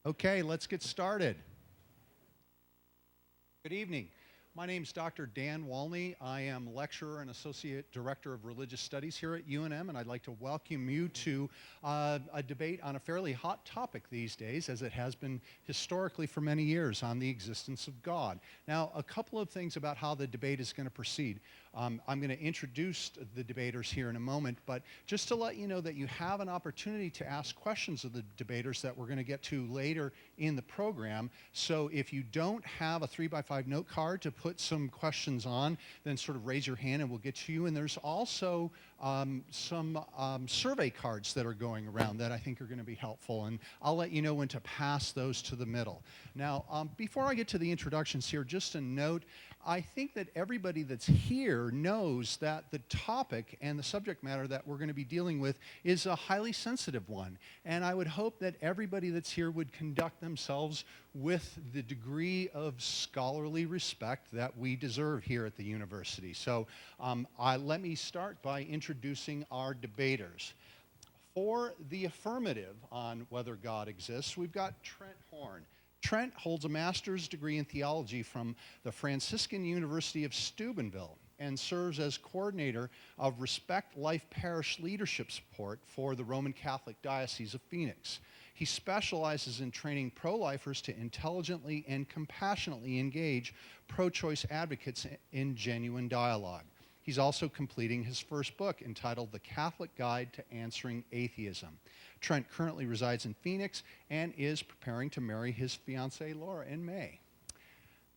Okay, let's get started. Good evening. My name is Dr. Dan Walney. I am lecturer and associate director of religious studies here at UNM, and I'd like to welcome you to a debate on a fairly hot topic these days, as it has been historically for many years, on the existence of God. Now, a couple of things about how the debate is going to proceed. I'm going to introduce the debaters here in a moment, but just to let you know that you have an opportunity to ask questions of the debaters that we're going to get to later in the program. So if you don't have a 3x5 note card to put some questions on, then sort of raise your hand and we'll get to you. And there's also some survey cards that are going around that I think are going to be helpful, and I'll let you know when to pass those to the middle. Now, before I get to the introductions here, just a note. I think that everybody that's here knows that the topic and the subject matter that we're going to be dealing with is a highly sensitive one. And I would hope that everybody that's here would conduct themselves with the degree of scholarly respect that we deserve here at the university. So let me start by introducing our debaters. For the affirmative on whether God exists, we've got Trent Horn. Trent holds a master's degree in theology from the Franciscan University of Steubenville and serves as coordinator of Respect Life Parish Leadership Support for the Roman Catholic Diocese of Phoenix. He specializes in training pro-lifers to intelligently and compassionately engage pro-choice advocates in genuine dialogue. He's also completing his first book entitled The Catholic Guide to Answering Atheism. Trent currently resides in Phoenix and is preparing to marry his fiancée Laura in May.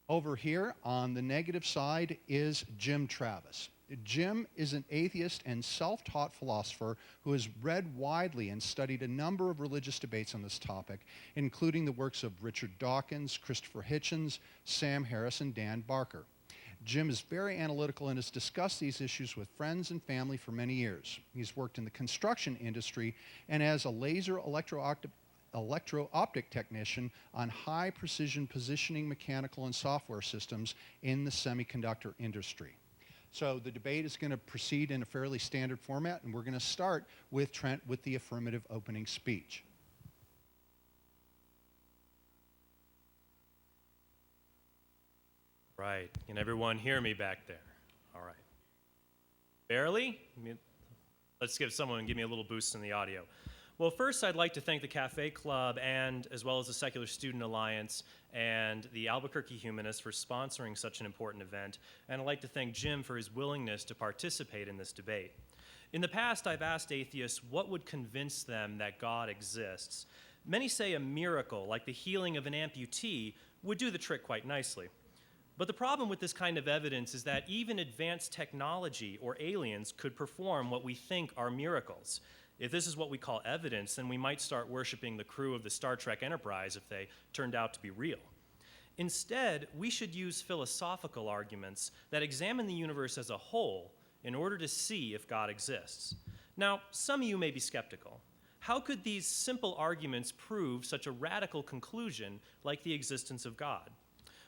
Over here on the negative side is Jim Travis. Jim is an atheist and self-taught philosopher who has read widely and studied a number of religious debates on this topic, including the works of Richard Dawkins, Christopher Hitchens, Sam Harris, and Dan Barker. Jim is very analytical and has discussed these issues with friends and family for many years. He's worked in the construction industry and as a laser electro-optic technician on high-precision positioning mechanical and software systems in the semiconductor industry. So the debate is going to proceed in a fairly standard format, and we're going to start with Trent with the affirmative opening speech. Right. Can everyone hear me back there? All right. Barely? Let's give me a little boost in the audio. Well, first I'd like to thank the Cafe Club and as well as the Secular Student Alliance and the Albuquerque Humanists for sponsoring such an important event, and I'd like to thank Jim for his willingness to participate in this debate. In the past, I've asked atheists what would convince them that God exists. Many say a miracle, like the healing of an amputee, would do the trick quite nicely. But the problem with this kind of evidence is that even advanced technology or aliens could perform what we think are miracles. If this is what we call evidence, then we might start worshiping the crew of the Star Trek Enterprise if they turned out to be real. Instead, we should use philosophical arguments that examine the universe as a whole in order to see if God exists. Now, some of you may be skeptical. How could these simple arguments prove such a radical conclusion like the existence of God?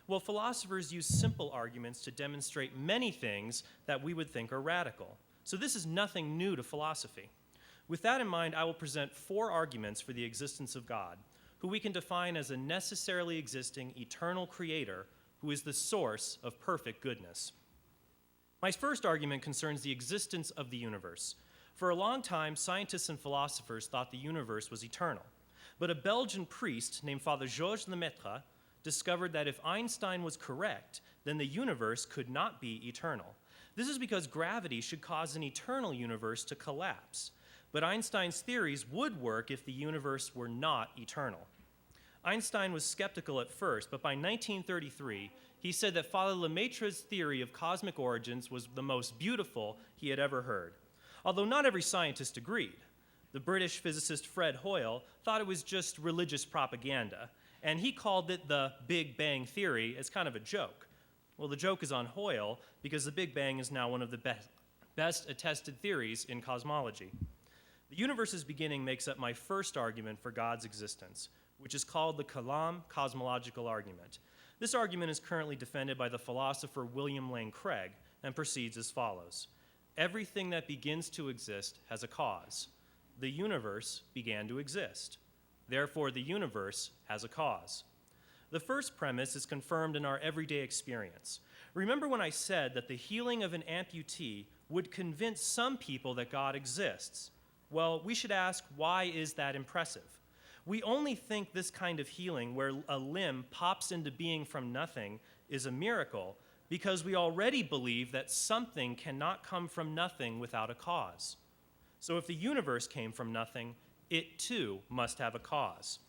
Well, philosophers use simple arguments to demonstrate many things that we would think are radical. So this is nothing new to philosophy. With that in mind, I will present 4 arguments for the existence of God, who we can define as a necessarily existing eternal creator who is the source of perfect goodness. My first argument concerns the existence of the universe. For a long time, scientists and philosophers thought the universe was eternal. But a Belgian priest named Father Georges Lemaitre discovered that if Einstein was correct, then the universe could not be eternal. This is because gravity should cause an eternal universe to collapse. But Einstein's theories would work if the universe were not eternal. Einstein was skeptical at first, but by 1933, he said that Father Lemaitre's theory of cosmic origins was the most beautiful he had ever heard. Although not every scientist agreed. The British physicist Fred Hoyle thought it was just religious propaganda, and he called it the Big Bang Theory as kind of a joke. Well, the joke is on Hoyle because the Big Bang is now one of the best attested theories in cosmology. The universe's beginning makes up my first argument for God's existence, which is called the Kalam cosmological argument. This argument is currently defended by the philosopher William Lane Craig and proceeds as follows. Everything that begins to exist has a cause. The universe began to exist. Therefore, the universe has a cause. The first premise is confirmed in our everyday experience. Remember when I said that the healing of an amputee would convince some people that God exists? Well, we should ask, why is that impressive? We only think this kind of healing, where a limb pops into being from nothing, is a miracle because we already believe that something cannot come from nothing without a cause. So if the universe came from nothing, it too must have a cause.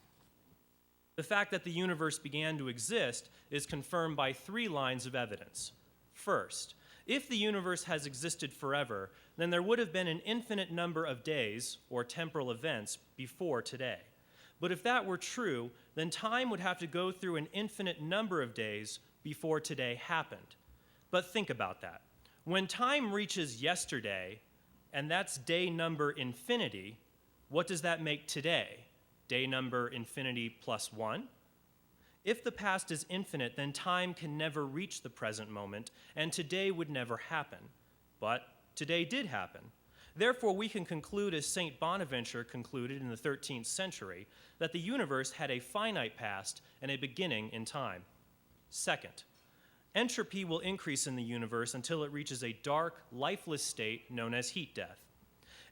The fact that the universe began to exist is confirmed by 3 lines of evidence. First, if the universe has existed forever, then there would have been an infinite number of days, or temporal events, before today. But if that were true, then time would have to go through an infinite number of days before today happened. But think about that. When time reaches yesterday, and that's day number infinity, what does that make today? Day number infinity plus 1? If the past is infinite, then time can never reach the present moment, and today would never happen. But today did happen. Therefore, we can conclude, as St. Bonaventure concluded in the 13th century, that the universe had a finite past and a beginning in time. Second, entropy will increase in the universe until it reaches a dark, lifeless state known as heat death.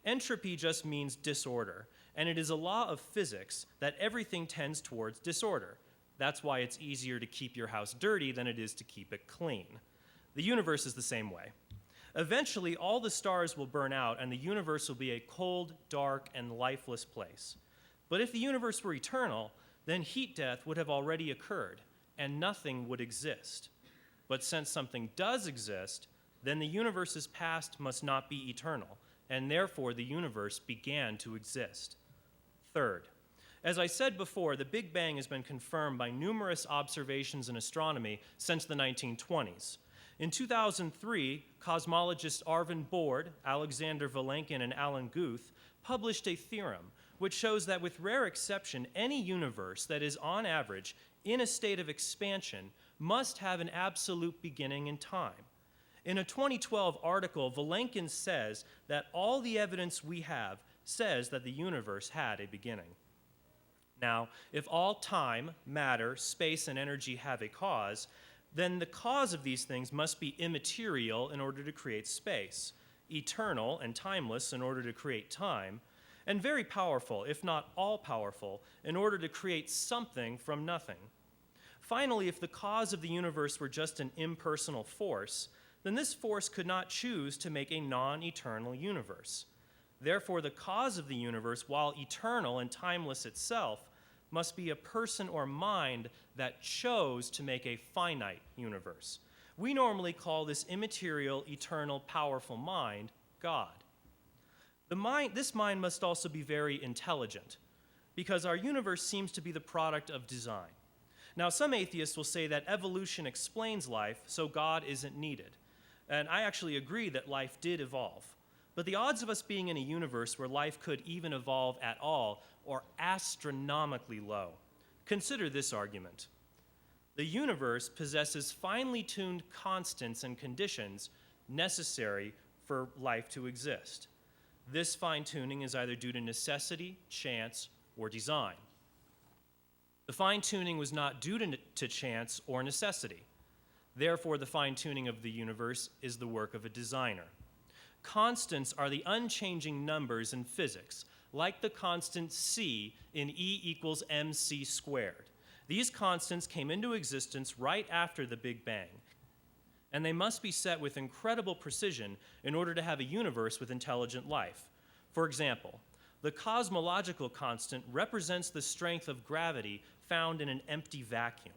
Entropy just means disorder, and it is a law of physics that everything tends towards disorder. That's why it's easier to keep your house dirty than it is to keep it clean. The universe is the same way. Eventually, all the stars will burn out, and the universe will be a cold, dark, and lifeless place. But if the universe were eternal, then heat death would have already occurred, and nothing would exist. But since something does exist, then the universe's past must not be eternal, and therefore the universe began to exist. Third, as I said before, the Big Bang has been confirmed by numerous observations in astronomy since the 1920s. In 2003, cosmologists Arvin Bord, Alexander Vilenkin, and Alan Guth published a theorem which shows that with rare exception, any universe that is on average in a state of expansion must have an absolute beginning in time. In a 2012 article, Vilenkin says that all the evidence we have says that the universe had a beginning. Now, if all time, matter, space, and energy have a cause, then the cause of these things must be immaterial in order to create space, eternal and timeless in order to create time, and very powerful, if not all-powerful, in order to create something from nothing. Finally, if the cause of the universe were just an impersonal force, then this force could not choose to make a non-eternal universe. Therefore, the cause of the universe, while eternal and timeless itself, must be a person or mind that chose to make a finite universe. We normally call this immaterial, eternal, powerful mind God. This mind must also be very intelligent, because our universe seems to be the product of design. Now, some atheists will say that evolution explains life, so God isn't needed. And I actually agree that life did evolve. But the odds of us being in a universe where life could even evolve at all are astronomically low. Consider this argument. The universe possesses finely tuned constants and conditions necessary for life to exist. This fine-tuning is either due to necessity, chance, or design. The fine-tuning was not due to chance or necessity. Therefore, the fine-tuning of the universe is the work of a designer. Constants are the unchanging numbers in physics, like the constant c in E equals mc squared. These constants came into existence right after the Big Bang, and they must be set with incredible precision in order to have a universe with intelligent life. For example, the cosmological constant represents the strength of gravity found in an empty vacuum.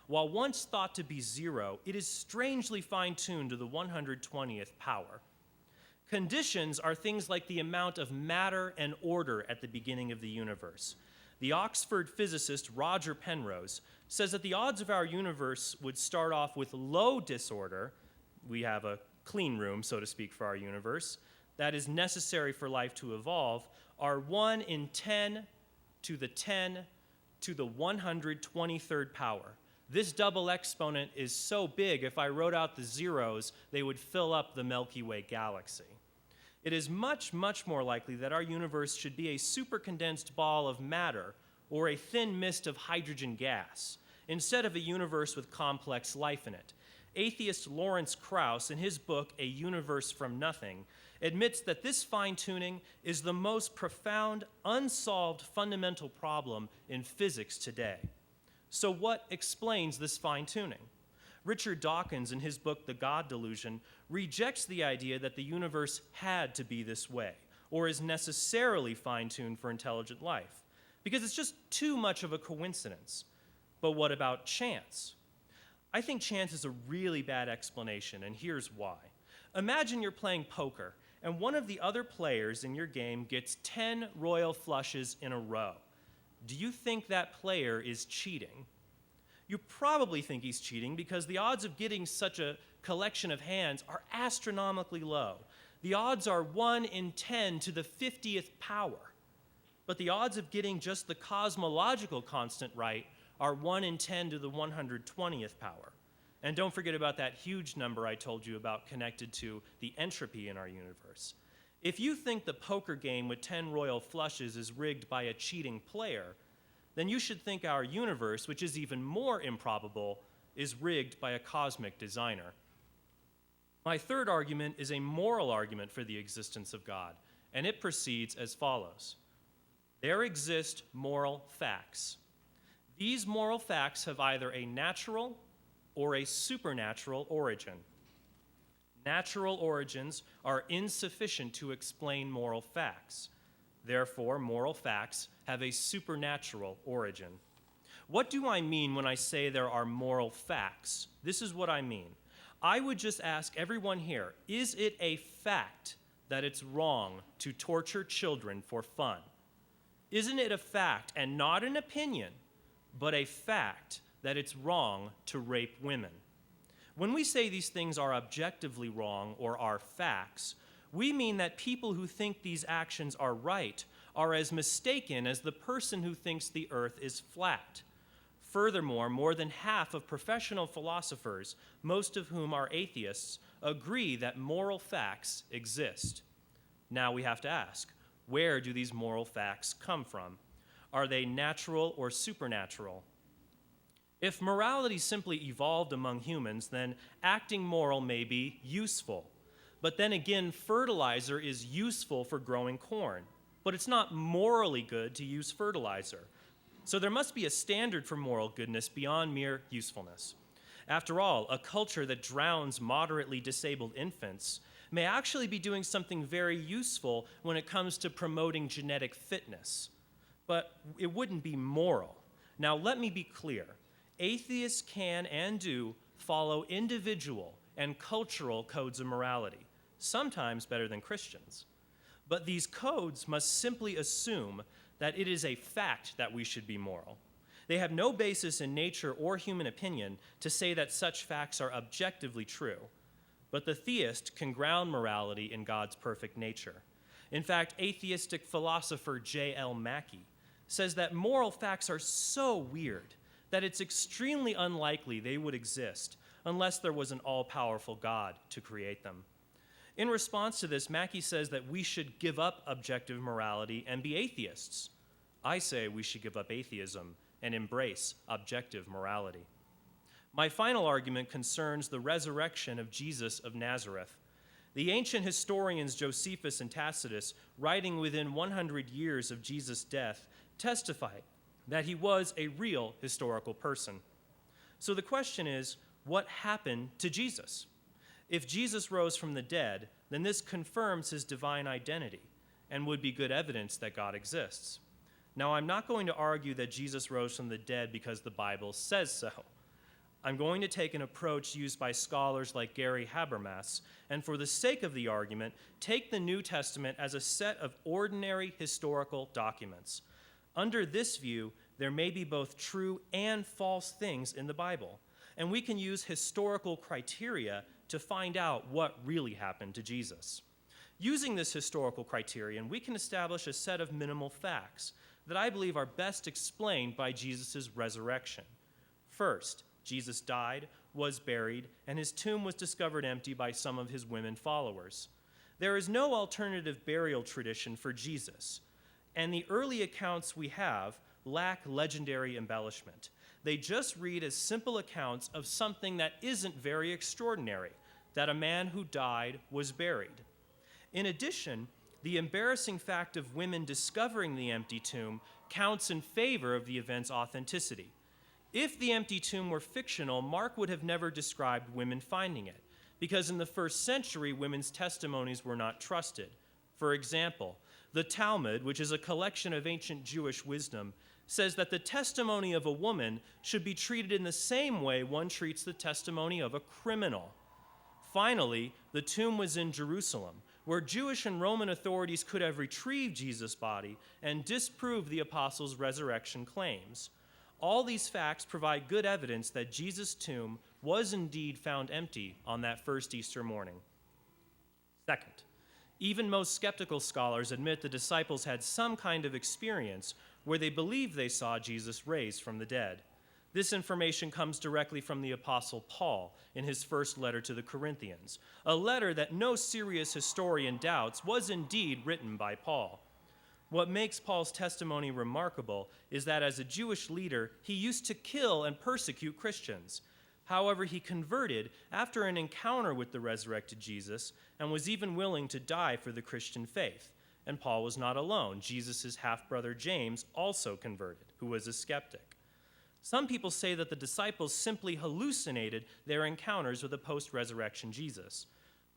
While once thought to be 0, it is strangely fine-tuned to the 120th power. Conditions are things like the amount of matter and order at the beginning of the universe. The Oxford physicist Roger Penrose says that the odds of our universe would start off with low disorder, we have a clean room, so to speak, for our universe, that is necessary for life to evolve, are 1 in 10 to the 10 to the 123rd power. This double exponent is so big, if I wrote out the zeros, they would fill up the Milky Way galaxy. It is much, much more likely that our universe should be a supercondensed ball of matter or a thin mist of hydrogen gas, instead of a universe with complex life in it. Atheist Lawrence Krauss, in his book, A Universe from Nothing, admits that this fine-tuning is the most profound, unsolved fundamental problem in physics today. So what explains this fine-tuning? Richard Dawkins, in his book, The God Delusion, rejects the idea that the universe had to be this way, or is necessarily fine-tuned for intelligent life, because it's just too much of a coincidence. But what about chance? I think chance is a really bad explanation, and here's why. Imagine you're playing poker, and one of the other players in your game gets 10 royal flushes in a row. Do you think that player is cheating? You probably think he's cheating because the odds of getting such a collection of hands are astronomically low. The odds are 1 in 10 to the 50th power. But the odds of getting just the cosmological constant right are 1 in 10 to the 120th power. And don't forget about that huge number I told you about connected to the entropy in our universe. If you think the poker game with 10 royal flushes is rigged by a cheating player, then you should think our universe, which is even more improbable, is rigged by a cosmic designer. My third argument is a moral argument for the existence of God, and it proceeds as follows. There exist moral facts. These moral facts have either a natural or a supernatural origin. Natural origins are insufficient to explain moral facts. Therefore, moral facts have a supernatural origin. What do I mean when I say there are moral facts? This is what I mean. I would just ask everyone here, is it a fact that it's wrong to torture children for fun? Isn't it a fact, and not an opinion, but a fact that it's wrong to rape women? When we say these things are objectively wrong or are facts, we mean that people who think these actions are right are as mistaken as the person who thinks the earth is flat. Furthermore, more than half of professional philosophers, most of whom are atheists, agree that moral facts exist. Now we have to ask, where do these moral facts come from? Are they natural or supernatural? If morality simply evolved among humans, then acting moral may be useful. But then again, fertilizer is useful for growing corn. But it's not morally good to use fertilizer. So there must be a standard for moral goodness beyond mere usefulness. After all, a culture that drowns moderately disabled infants may actually be doing something very useful when it comes to promoting genetic fitness. But it wouldn't be moral. Now, let me be clear. Atheists can and do follow individual and cultural codes of morality, sometimes better than Christians. But these codes must simply assume that it is a fact that we should be moral. They have no basis in nature or human opinion to say that such facts are objectively true. But the theist can ground morality in God's perfect nature. In fact, atheistic philosopher J.L. Mackie says that moral facts are so weird that it's extremely unlikely they would exist unless there was an all-powerful God to create them. In response to this, Mackie says that we should give up objective morality and be atheists. I say we should give up atheism and embrace objective morality. My final argument concerns the resurrection of Jesus of Nazareth. The ancient historians Josephus and Tacitus, writing within 100 years of Jesus' death, testify that he was a real historical person. So the question is, what happened to Jesus? If Jesus rose from the dead, then this confirms his divine identity and would be good evidence that God exists. Now, I'm not going to argue that Jesus rose from the dead because the Bible says so. I'm going to take an approach used by scholars like Gary Habermas, and for the sake of the argument, take the New Testament as a set of ordinary historical documents. Under this view, there may be both true and false things in the Bible, and we can use historical criteria to find out what really happened to Jesus. Using this historical criterion, we can establish a set of minimal facts that I believe are best explained by Jesus' resurrection. First, Jesus died, was buried, and his tomb was discovered empty by some of his women followers. There is no alternative burial tradition for Jesus, and the early accounts we have lack legendary embellishment. They just read as simple accounts of something that isn't very extraordinary, that a man who died was buried. In addition, the embarrassing fact of women discovering the empty tomb counts in favor of the event's authenticity. If the empty tomb were fictional, Mark would have never described women finding it, because in the first century, women's testimonies were not trusted. For example, the Talmud, which is a collection of ancient Jewish wisdom, says that the testimony of a woman should be treated in the same way one treats the testimony of a criminal. Finally, the tomb was in Jerusalem, where Jewish and Roman authorities could have retrieved Jesus' body and disproved the apostles' resurrection claims. All these facts provide good evidence that Jesus' tomb was indeed found empty on that first Easter morning. Second, even most skeptical scholars admit the disciples had some kind of experience where they believed they saw Jesus raised from the dead. This information comes directly from the Apostle Paul in his first letter to the Corinthians, a letter that no serious historian doubts was indeed written by Paul. What makes Paul's testimony remarkable is that as a Jewish leader, he used to kill and persecute Christians. However, he converted after an encounter with the resurrected Jesus and was even willing to die for the Christian faith. And Paul was not alone. Jesus' half-brother James also converted, who was a skeptic. Some people say that the disciples simply hallucinated their encounters with a post-resurrection Jesus.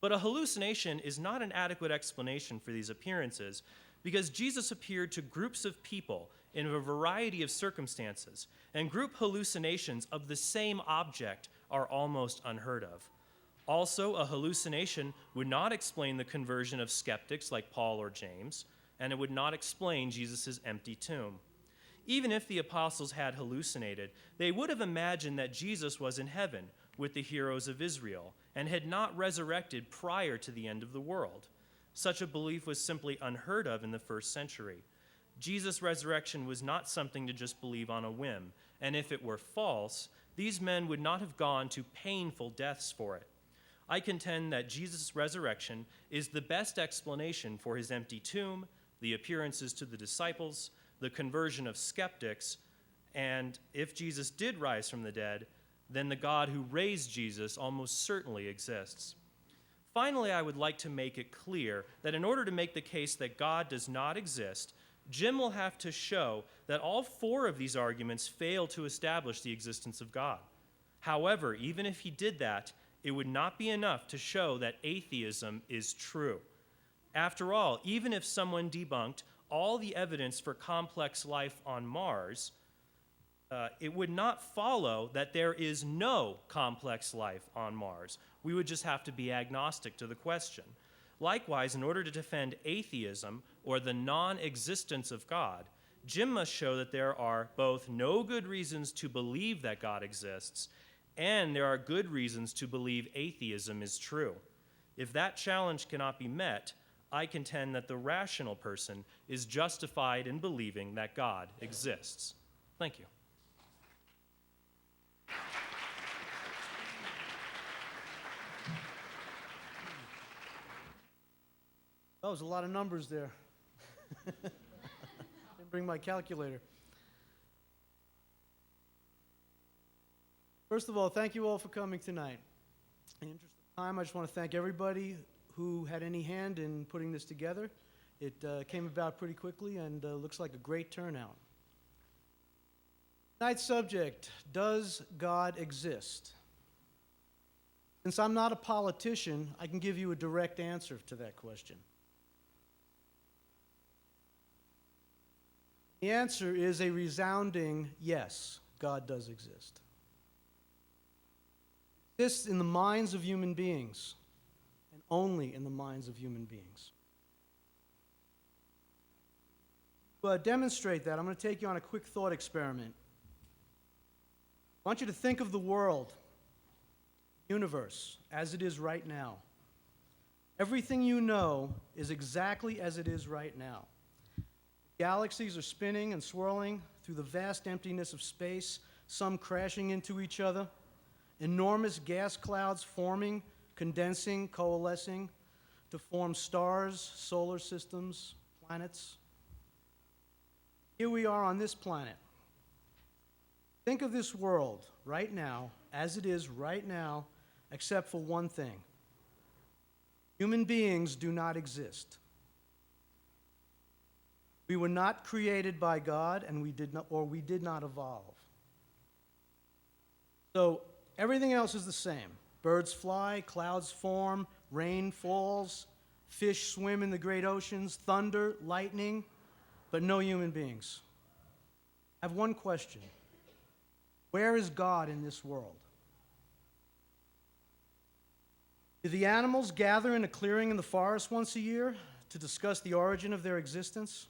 But a hallucination is not an adequate explanation for these appearances because Jesus appeared to groups of people in a variety of circumstances, and group hallucinations of the same object are almost unheard of. Also, a hallucination would not explain the conversion of skeptics like Paul or James, and it would not explain Jesus' empty tomb. Even if the apostles had hallucinated, they would have imagined that Jesus was in heaven with the heroes of Israel and had not resurrected prior to the end of the world. Such a belief was simply unheard of in the first century. Jesus' resurrection was not something to just believe on a whim, and if it were false, these men would not have gone to painful deaths for it. I contend that Jesus' resurrection is the best explanation for his empty tomb, the appearances to the disciples, the conversion of skeptics, and if Jesus did rise from the dead, then the God who raised Jesus almost certainly exists. Finally, I would like to make it clear that in order to make the case that God does not exist, Jim will have to show that all four of these arguments fail to establish the existence of God. However, even if he did that, it would not be enough to show that atheism is true. After all, even if someone debunked all the evidence for complex life on Mars, it would not follow that there is no complex life on Mars. We would just have to be agnostic to the question. Likewise, in order to defend atheism, or the non-existence of God, Jim must show that there are both no good reasons to believe that God exists, and there are good reasons to believe atheism is true. If that challenge cannot be met, I contend that the rational person is justified in believing that God exists. Thank you. That was a lot of numbers there. Didn't bring my calculator. First of all, thank you all for coming tonight. In the interest of time, I just want to thank everybody who had any hand in putting this together. It came about pretty quickly and looks like a great turnout. Tonight's subject, does God exist? Since I'm not a politician, I can give you a direct answer to that question. The answer is a resounding yes, God does exist. He exists in the minds of human beings, and only in the minds of human beings. To demonstrate that, I'm going to take you on a quick thought experiment. I want you to think of the world, universe, as it is right now. Everything you know is exactly as it is right now. Galaxies are spinning and swirling through the vast emptiness of space, some crashing into each other, enormous gas clouds forming, condensing, coalescing to form stars, solar systems, planets. Here we are on this planet. Think of this world right now, as it is right now, except for one thing. Human beings do not exist. We were not created by God, and we did not evolve. So everything else is the same. Birds fly, clouds form, rain falls, fish swim in the great oceans, thunder, lightning, but no human beings. I have one question. Where is God in this world? Do the animals gather in a clearing in the forest once a year to discuss the origin of their existence?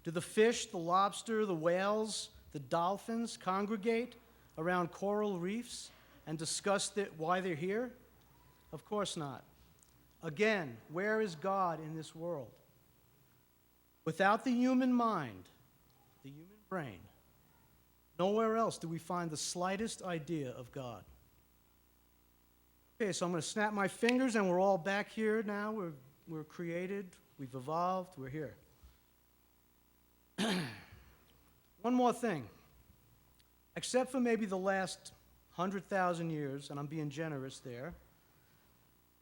Do the fish, the lobster, the whales, the dolphins congregate around coral reefs and discuss why they're here? Of course not. Again, where is God in this world? Without the human mind, the human brain, nowhere else do we find the slightest idea of God. Okay, so I'm going to snap my fingers and we're all back here now. We're created, we've evolved, we're here. One more thing. Except for maybe the last 100,000 years, and I'm being generous there,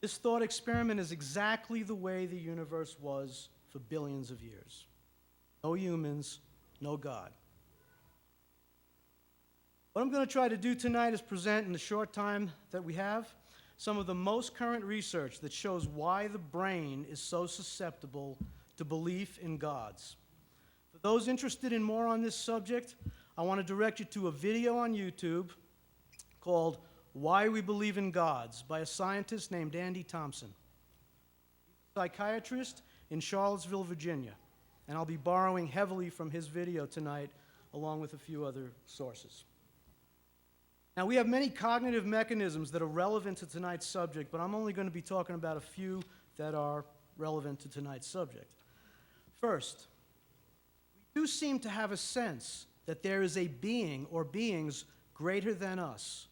this thought experiment is exactly the way the universe was for billions of years. No humans, no God. What I'm going to try to do tonight is present in the short time that we have some of the most current research that shows why the brain is so susceptible to belief in gods. For those interested in more on this subject, I want to direct you to a video on YouTube called Why We Believe in Gods by a scientist named Andy Thompson. He's a psychiatrist in Charlottesville, Virginia, and I'll be borrowing heavily from his video tonight along with a few other sources. Now, we have many cognitive mechanisms that are relevant to tonight's subject, but I'm only going to be talking about a few that are relevant to tonight's subject. First, we do seem to have a sense that there is a being or beings greater than us.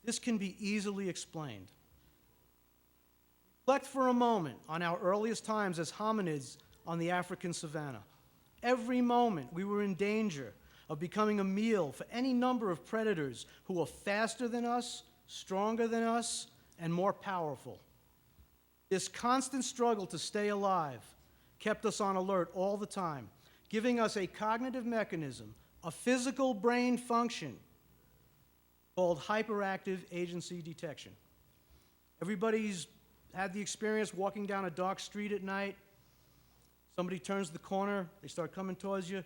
This can be easily explained. Reflect for a moment on our earliest times as hominids on the African savanna. Every moment we were in danger of becoming a meal for any number of predators who were faster than us, stronger than us, and more powerful. This constant struggle to stay alive kept us on alert all the time, giving us a cognitive mechanism, a physical brain function called hyperactive agency detection. Everybody's had the experience walking down a dark street at night. Somebody turns the corner, they start coming towards you.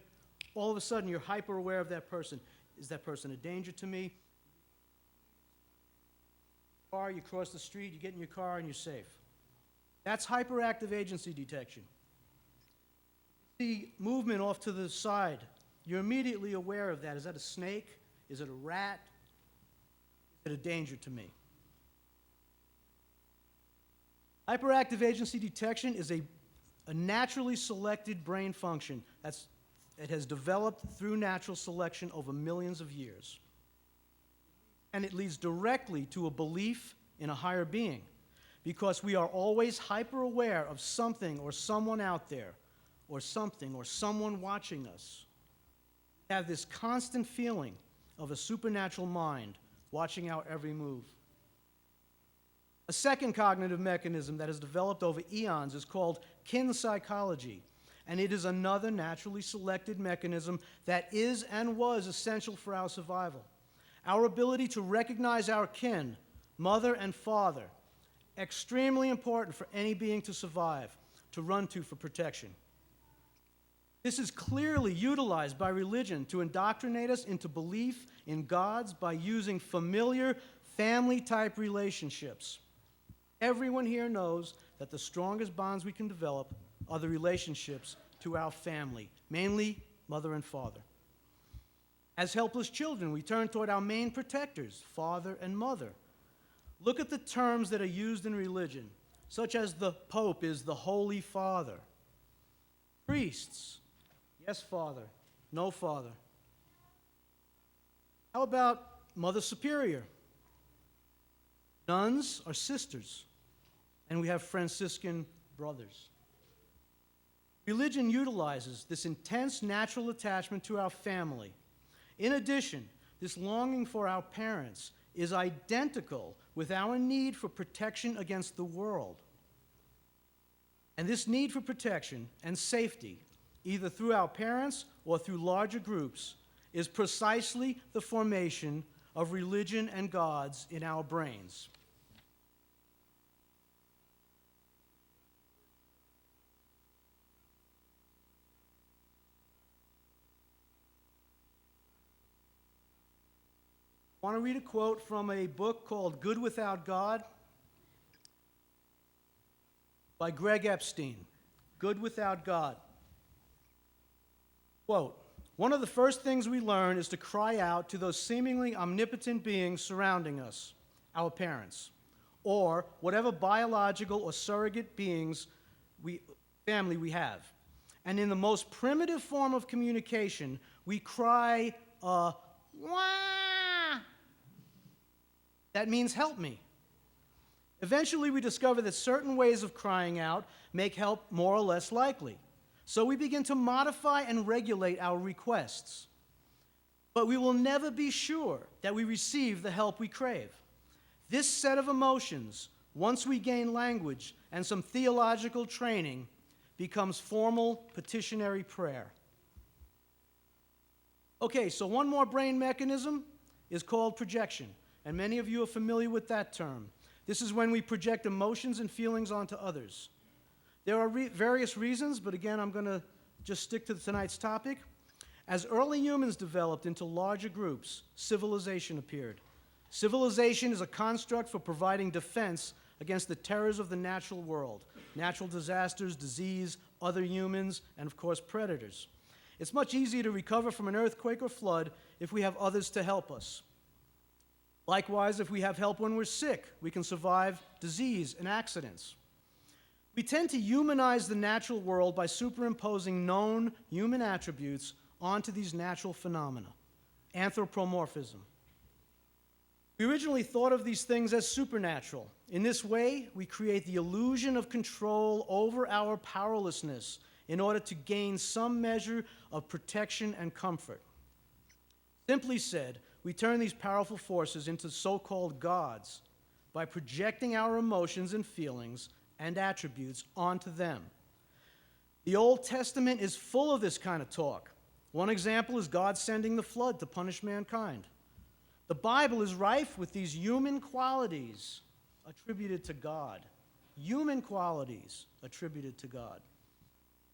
All of a sudden, you're hyper aware of that person. Is that person a danger to me? You cross the street, you get in your car, and you're safe. That's hyperactive agency detection. You see movement off to the side. You're immediately aware of that. Is that a snake? Is it a rat? Is it a danger to me? Hyperactive agency detection is a naturally selected brain function it has developed through natural selection over millions of years. And it leads directly to a belief in a higher being, because we are always hyper-aware of something or someone out there, or something or someone watching us. We have this constant feeling of a supernatural mind watching our every move. A second cognitive mechanism that has developed over eons is called kin psychology. And it is another naturally selected mechanism that is and was essential for our survival. Our ability to recognize our kin, mother and father, extremely important for any being to survive, to run to for protection. This is clearly utilized by religion to indoctrinate us into belief in gods by using familiar family-type relationships. Everyone here knows that the strongest bonds we can develop are the relationships to our family, mainly mother and father. As helpless children, we turn toward our main protectors, father and mother. Look at the terms that are used in religion, such as the Pope is the Holy Father. Priests, yes, Father, no Father. How about Mother Superior? Nuns are sisters, and we have Franciscan brothers. Religion utilizes this intense natural attachment to our family. In addition, this longing for our parents is identical with our need for protection against the world. And this need for protection and safety, either through our parents or through larger groups, is precisely the formation of religion and gods in our brains. I want to read a quote from a book called Good Without God by Greg Epstein. Good Without God. Quote, "One of the first things we learn is to cry out to those seemingly omnipotent beings surrounding us, our parents, or whatever biological or surrogate beings family we have. And in the most primitive form of communication, we cry, wah! That means help me. Eventually, we discover that certain ways of crying out make help more or less likely. So we begin to modify and regulate our requests. But we will never be sure that we receive the help we crave. This set of emotions, once we gain language and some theological training, becomes formal petitionary prayer." Okay, so one more brain mechanism is called projection. And many of you are familiar with that term. This is when we project emotions and feelings onto others. There are various reasons, but again, I'm going to just stick to tonight's topic. As early humans developed into larger groups, civilization appeared. Civilization is a construct for providing defense against the terrors of the natural world, natural disasters, disease, other humans, and of course, predators. It's much easier to recover from an earthquake or flood if we have others to help us. Likewise, if we have help when we're sick, we can survive disease and accidents. We tend to humanize the natural world by superimposing known human attributes onto these natural phenomena. Anthropomorphism. We originally thought of these things as supernatural. In this way, we create the illusion of control over our powerlessness in order to gain some measure of protection and comfort. Simply said, we turn these powerful forces into so-called gods by projecting our emotions and feelings and attributes onto them. The Old Testament is full of this kind of talk. One example is God sending the flood to punish mankind. The Bible is rife with these human qualities attributed to God. Human qualities attributed to God.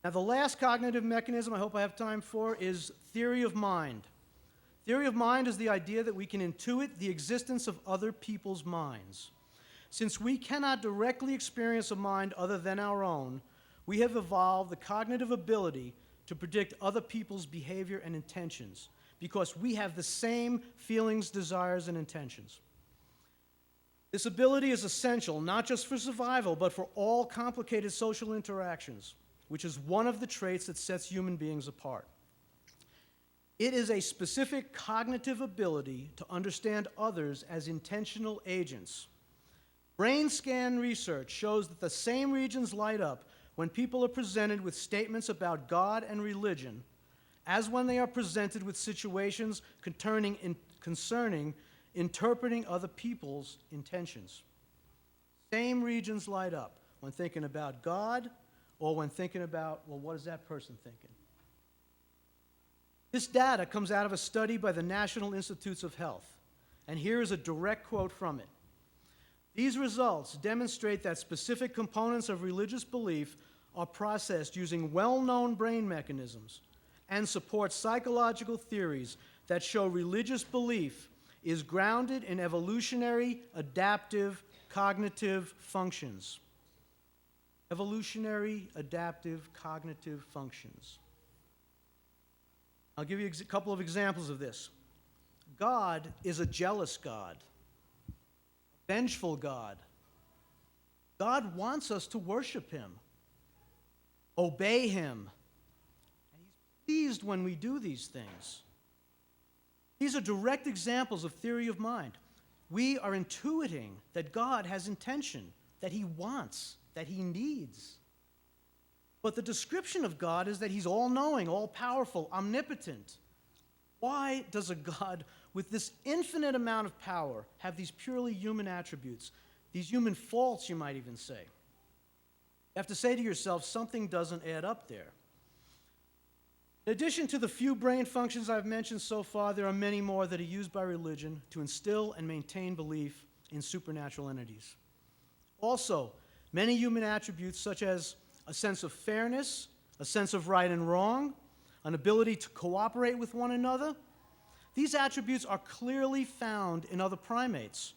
Now, the last cognitive mechanism I hope I have time for is theory of mind. Theory of mind is the idea that we can intuit the existence of other people's minds. Since we cannot directly experience a mind other than our own, we have evolved the cognitive ability to predict other people's behavior and intentions because we have the same feelings, desires, and intentions. This ability is essential not just for survival, but for all complicated social interactions, which is one of the traits that sets human beings apart. It is a specific cognitive ability to understand others as intentional agents. Brain scan research shows that the same regions light up when people are presented with statements about God and religion as when they are presented with situations concerning interpreting other people's intentions. Same regions light up when thinking about God or when thinking about, well, what is that person thinking? This data comes out of a study by the National Institutes of Health, and here is a direct quote from it. These results demonstrate that specific components of religious belief are processed using well-known brain mechanisms and support psychological theories that show religious belief is grounded in evolutionary, adaptive, cognitive functions. Evolutionary, adaptive, cognitive functions. I'll give you a couple of examples of this. God is a jealous God, a vengeful God. God wants us to worship Him, obey Him, and He's pleased when we do these things. These are direct examples of theory of mind. We are intuiting that God has intention, that He wants, that He needs. But the description of God is that he's all-knowing, all-powerful, omnipotent. Why does a God with this infinite amount of power have these purely human attributes, these human faults, you might even say? You have to say to yourself, something doesn't add up there. In addition to the few brain functions I've mentioned so far, there are many more that are used by religion to instill and maintain belief in supernatural entities. Also, many human attributes such as a sense of fairness, a sense of right and wrong, an ability to cooperate with one another, these attributes are clearly found in other primates.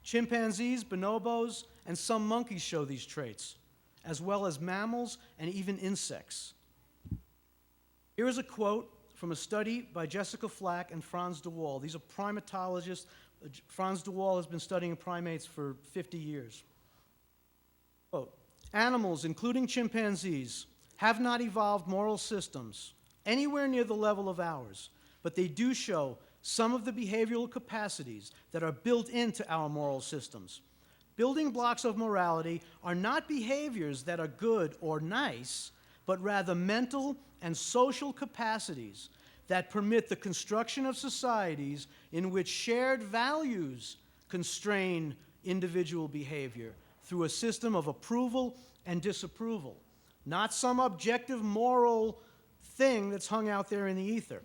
Chimpanzees, bonobos, and some monkeys show these traits, as well as mammals and even insects. Here is a quote from a study by Jessica Flack and Franz de Waal. These are primatologists. Franz de Waal has been studying primates for 50 years. Quote, "Animals, including chimpanzees, have not evolved moral systems anywhere near the level of ours, but they do show some of the behavioral capacities that are built into our moral systems. Building blocks of morality are not behaviors that are good or nice, but rather mental and social capacities that permit the construction of societies in which shared values constrain individual behavior through a system of approval and disapproval, not some objective moral thing that's hung out there in the ether.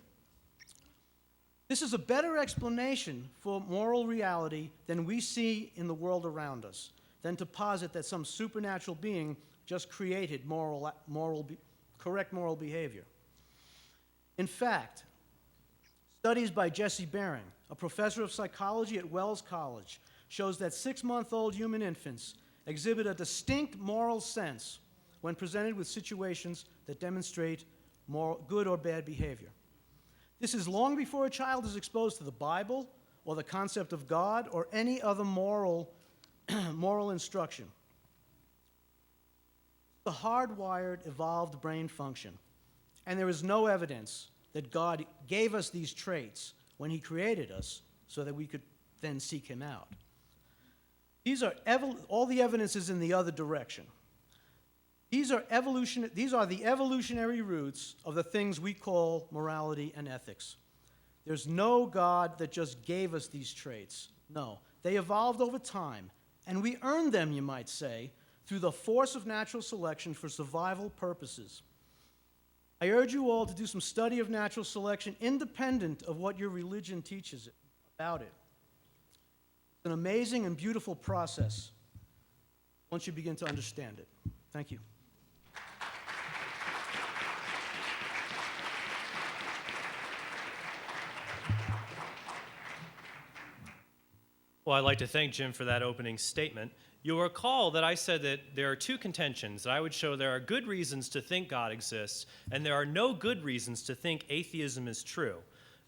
This is a better explanation for moral reality than we see in the world around us, than to posit that some supernatural being just created correct moral behavior. In fact, studies by Jesse Bering, a professor of psychology at Wells College, shows that 6-month-old human infants exhibit a distinct moral sense when presented with situations that demonstrate good or bad behavior. This is long before a child is exposed to the Bible or the concept of God or any other moral instruction. The hardwired, evolved brain function, and there is no evidence that God gave us these traits when he created us so that we could then seek him out. All the evidence is in the other direction. These are the evolutionary roots of the things we call morality and ethics. There's no God that just gave us these traits. No, they evolved over time, and we earned them, you might say, through the force of natural selection for survival purposes. I urge you all to do some study of natural selection independent of what your religion teaches about it. It's an amazing and beautiful process once you begin to understand it. Thank you. Well, I'd like to thank Jim for that opening statement. You'll recall that I said that there are two contentions. I would show there are good reasons to think God exists, and there are no good reasons to think atheism is true.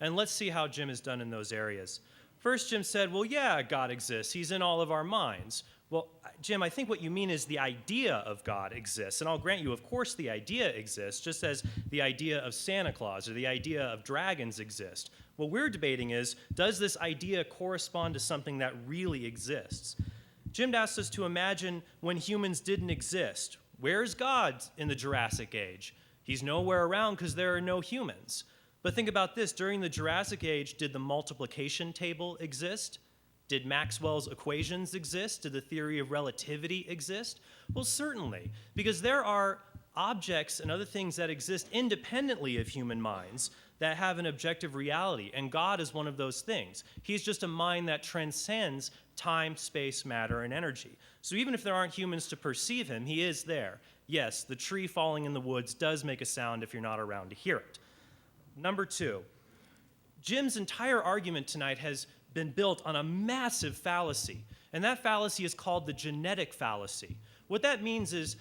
And let's see how Jim has done in those areas. First, Jim said, well, yeah, God exists. He's in all of our minds. Well, Jim, I think what you mean is the idea of God exists. And I'll grant you, of course, the idea exists, just as the idea of Santa Claus or the idea of dragons exist. What we're debating is, does this idea correspond to something that really exists? Jim asked us to imagine when humans didn't exist. Where's God in the Jurassic Age? He's nowhere around because there are no humans. But think about this. During the Jurassic Age, did the multiplication table exist? Did Maxwell's equations exist? Did the theory of relativity exist? Well, certainly, because there are objects and other things that exist independently of human minds that have an objective reality, and God is one of those things. He's just a mind that transcends time, space, matter, and energy. So even if there aren't humans to perceive him, he is there. Yes, the tree falling in the woods does make a sound if you're not around to hear it. Number two, Jim's entire argument tonight has been built on a massive fallacy, and that fallacy is called the genetic fallacy. What that means is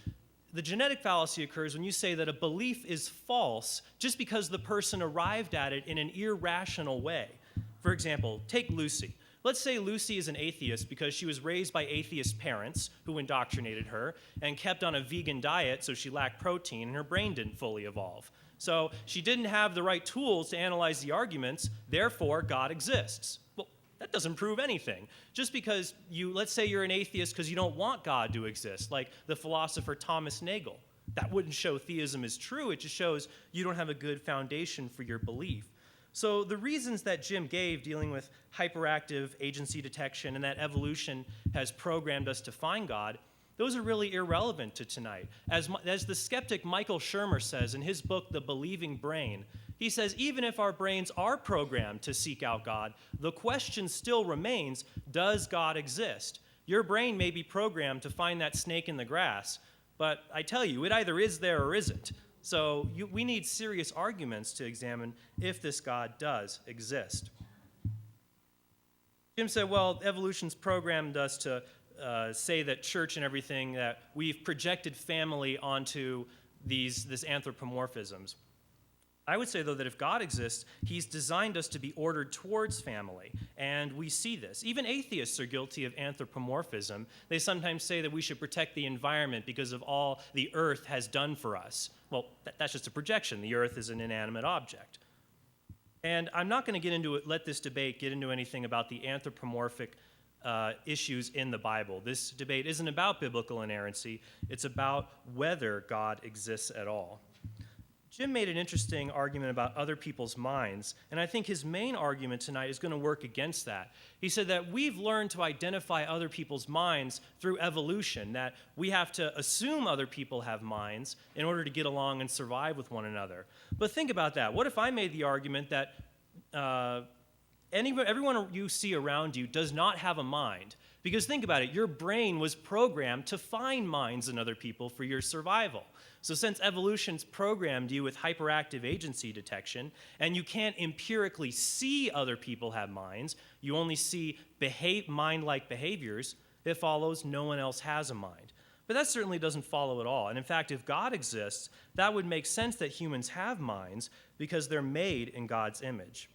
the genetic fallacy occurs when you say that a belief is false just because the person arrived at it in an irrational way. For example, take Lucy. Let's say Lucy is an atheist because she was raised by atheist parents who indoctrinated her and kept on a vegan diet so she lacked protein and her brain didn't fully evolve. So she didn't have the right tools to analyze the arguments, therefore God exists. Well, that doesn't prove anything. Just because let's say you're an atheist because you don't want God to exist, like the philosopher Thomas Nagel. that wouldn't show theism is true. It just shows you don't have a good foundation for your belief. So the reasons that Jim gave dealing with hyperactive agency detection and that evolution has programmed us to find God, those are really irrelevant to tonight. As the skeptic Michael Shermer says in his book, The Believing Brain, he says, even if our brains are programmed to seek out God, the question still remains, does God exist? Your brain may be programmed to find that snake in the grass, but I tell you, it either is there or isn't. So we need serious arguments to examine if this God does exist. Jim said, well, evolution's programmed us to say that church and everything, that we've projected family onto this anthropomorphisms. I would say, though, that if God exists, he's designed us to be ordered towards family, and we see this. Even atheists are guilty of anthropomorphism. They sometimes say that we should protect the environment because of all the earth has done for us. Well, that's just a projection. The earth is an inanimate object. And I'm not going to let this debate get into anything about the anthropomorphic issues in the Bible. This debate isn't about biblical inerrancy. It's about whether God exists at all. Jim made an interesting argument about other people's minds, and I think his main argument tonight is going to work against that. He said that we've learned to identify other people's minds through evolution, that we have to assume other people have minds in order to get along and survive with one another. But think about that. What if I made the argument that everyone you see around you does not have a mind? Because think about it, your brain was programmed to find minds in other people for your survival. So since evolution's programmed you with hyperactive agency detection, and you can't empirically see other people have minds, you only see mind-like behaviors, it follows no one else has a mind. But that certainly doesn't follow at all. And in fact, if God exists, that would make sense that humans have minds because they're made in God's image.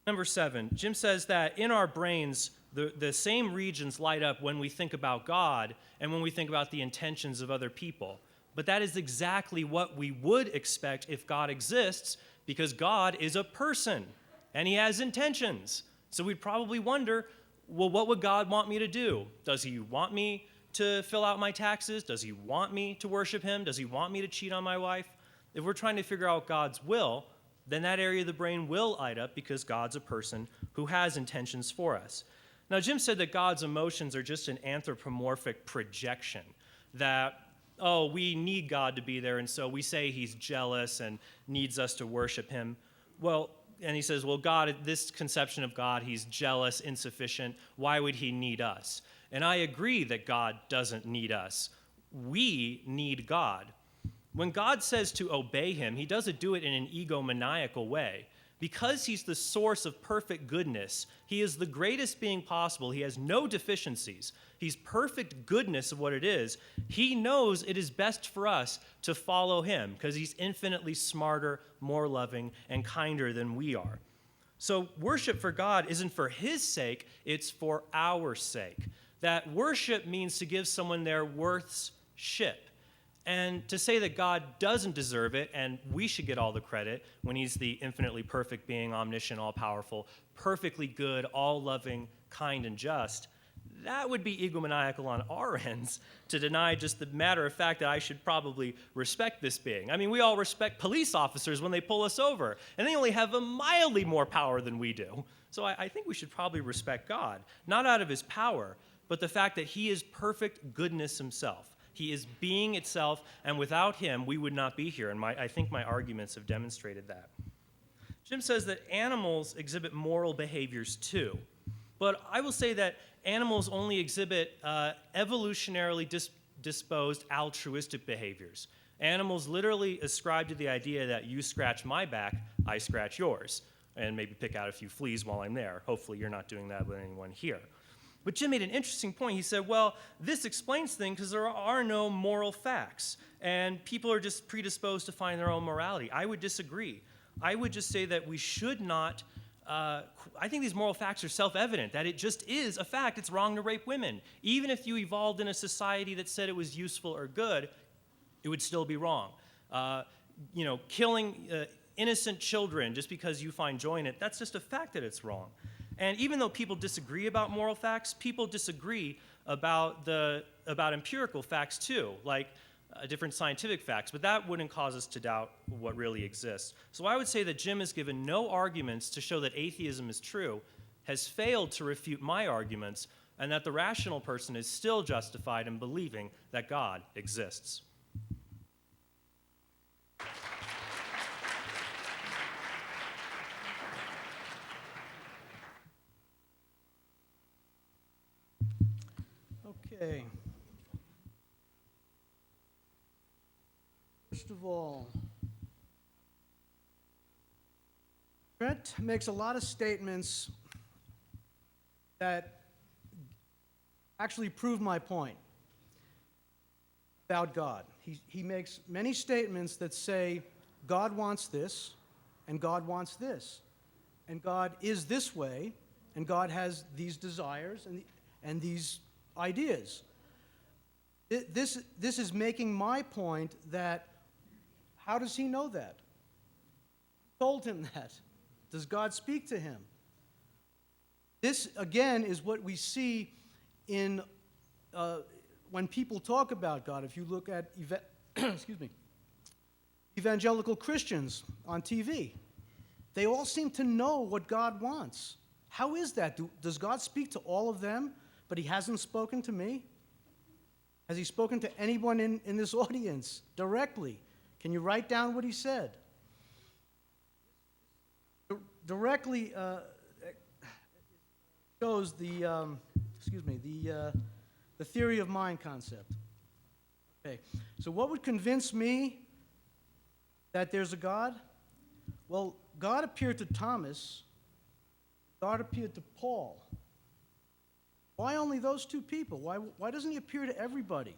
Number 7, Jim says that in our brains, the same regions light up when we think about God and when we think about the intentions of other people. But that is exactly what we would expect if God exists, because God is a person and he has intentions. So we'd probably wonder, well, what would God want me to do? Does he want me to fill out my taxes? Does he want me to worship him? Does he want me to cheat on my wife? If we're trying to figure out God's will, then that area of the brain will light up because God's a person who has intentions for us. Now, Jim said that God's emotions are just an anthropomorphic projection, that, oh, we need God to be there, and so we say he's jealous and needs us to worship him. Well, and he says, well, God, this conception of God, he's jealous, insufficient. Why would he need us? And I agree that God doesn't need us. We need God. When God says to obey him, he doesn't do it in an egomaniacal way. Because he's the source of perfect goodness, he is the greatest being possible. He has no deficiencies. He's perfect goodness of what it is. He knows it is best for us to follow him because he's infinitely smarter, more loving, and kinder than we are. So worship for God isn't for his sake, it's for our sake. That worship means to give someone their worthship. And to say that God doesn't deserve it and we should get all the credit when he's the infinitely perfect being, omniscient, all-powerful, perfectly good, all-loving, kind, and just, that would be egomaniacal on our ends to deny just the matter of fact that I should probably respect this being. I mean, we all respect police officers when they pull us over, and they only have a mildly more power than we do. So I think we should probably respect God, not out of his power, but the fact that he is perfect goodness himself. He is being itself, and without him, we would not be here. And I think my arguments have demonstrated that. Jim says that animals exhibit moral behaviors too. But I will say that animals only exhibit evolutionarily disposed altruistic behaviors. Animals literally ascribe to the idea that you scratch my back, I scratch yours, and maybe pick out a few fleas while I'm there. Hopefully you're not doing that with anyone here. But Jim made an interesting point. He said, well, this explains things because there are no moral facts, and people are just predisposed to find their own morality. I would disagree. I would just say that we should not, I think these moral facts are self-evident, that it just is a fact. It's wrong to rape women. Even if you evolved in a society that said it was useful or good, it would still be wrong. Killing innocent children just because you find joy in it, that's just a fact that it's wrong. And even though people disagree about moral facts, people disagree about empirical facts too. Like different scientific facts, but that wouldn't cause us to doubt what really exists. So I would say that Jim has given no arguments to show that atheism is true, has failed to refute my arguments, and that the rational person is still justified in believing that God exists. Okay. First of all, Trent makes a lot of statements that actually prove my point about God. He makes many statements that say God wants this, and God wants this, and God is this way, and God has these desires and these ideas. This is making my point that, how does he know that? Who told him that? Does God speak to him? This, again, is what we see in when people talk about God. If you look at excuse me, evangelical Christians on TV, they all seem to know what God wants. How is that? Does God speak to all of them, but he hasn't spoken to me? Has he spoken to anyone in this audience directly? Can you write down what he said? Directly shows the theory of mind concept. Okay, so what would convince me that there's a God? Well, God appeared to Thomas. God appeared to Paul. Why only those two people? Why doesn't he appear to everybody?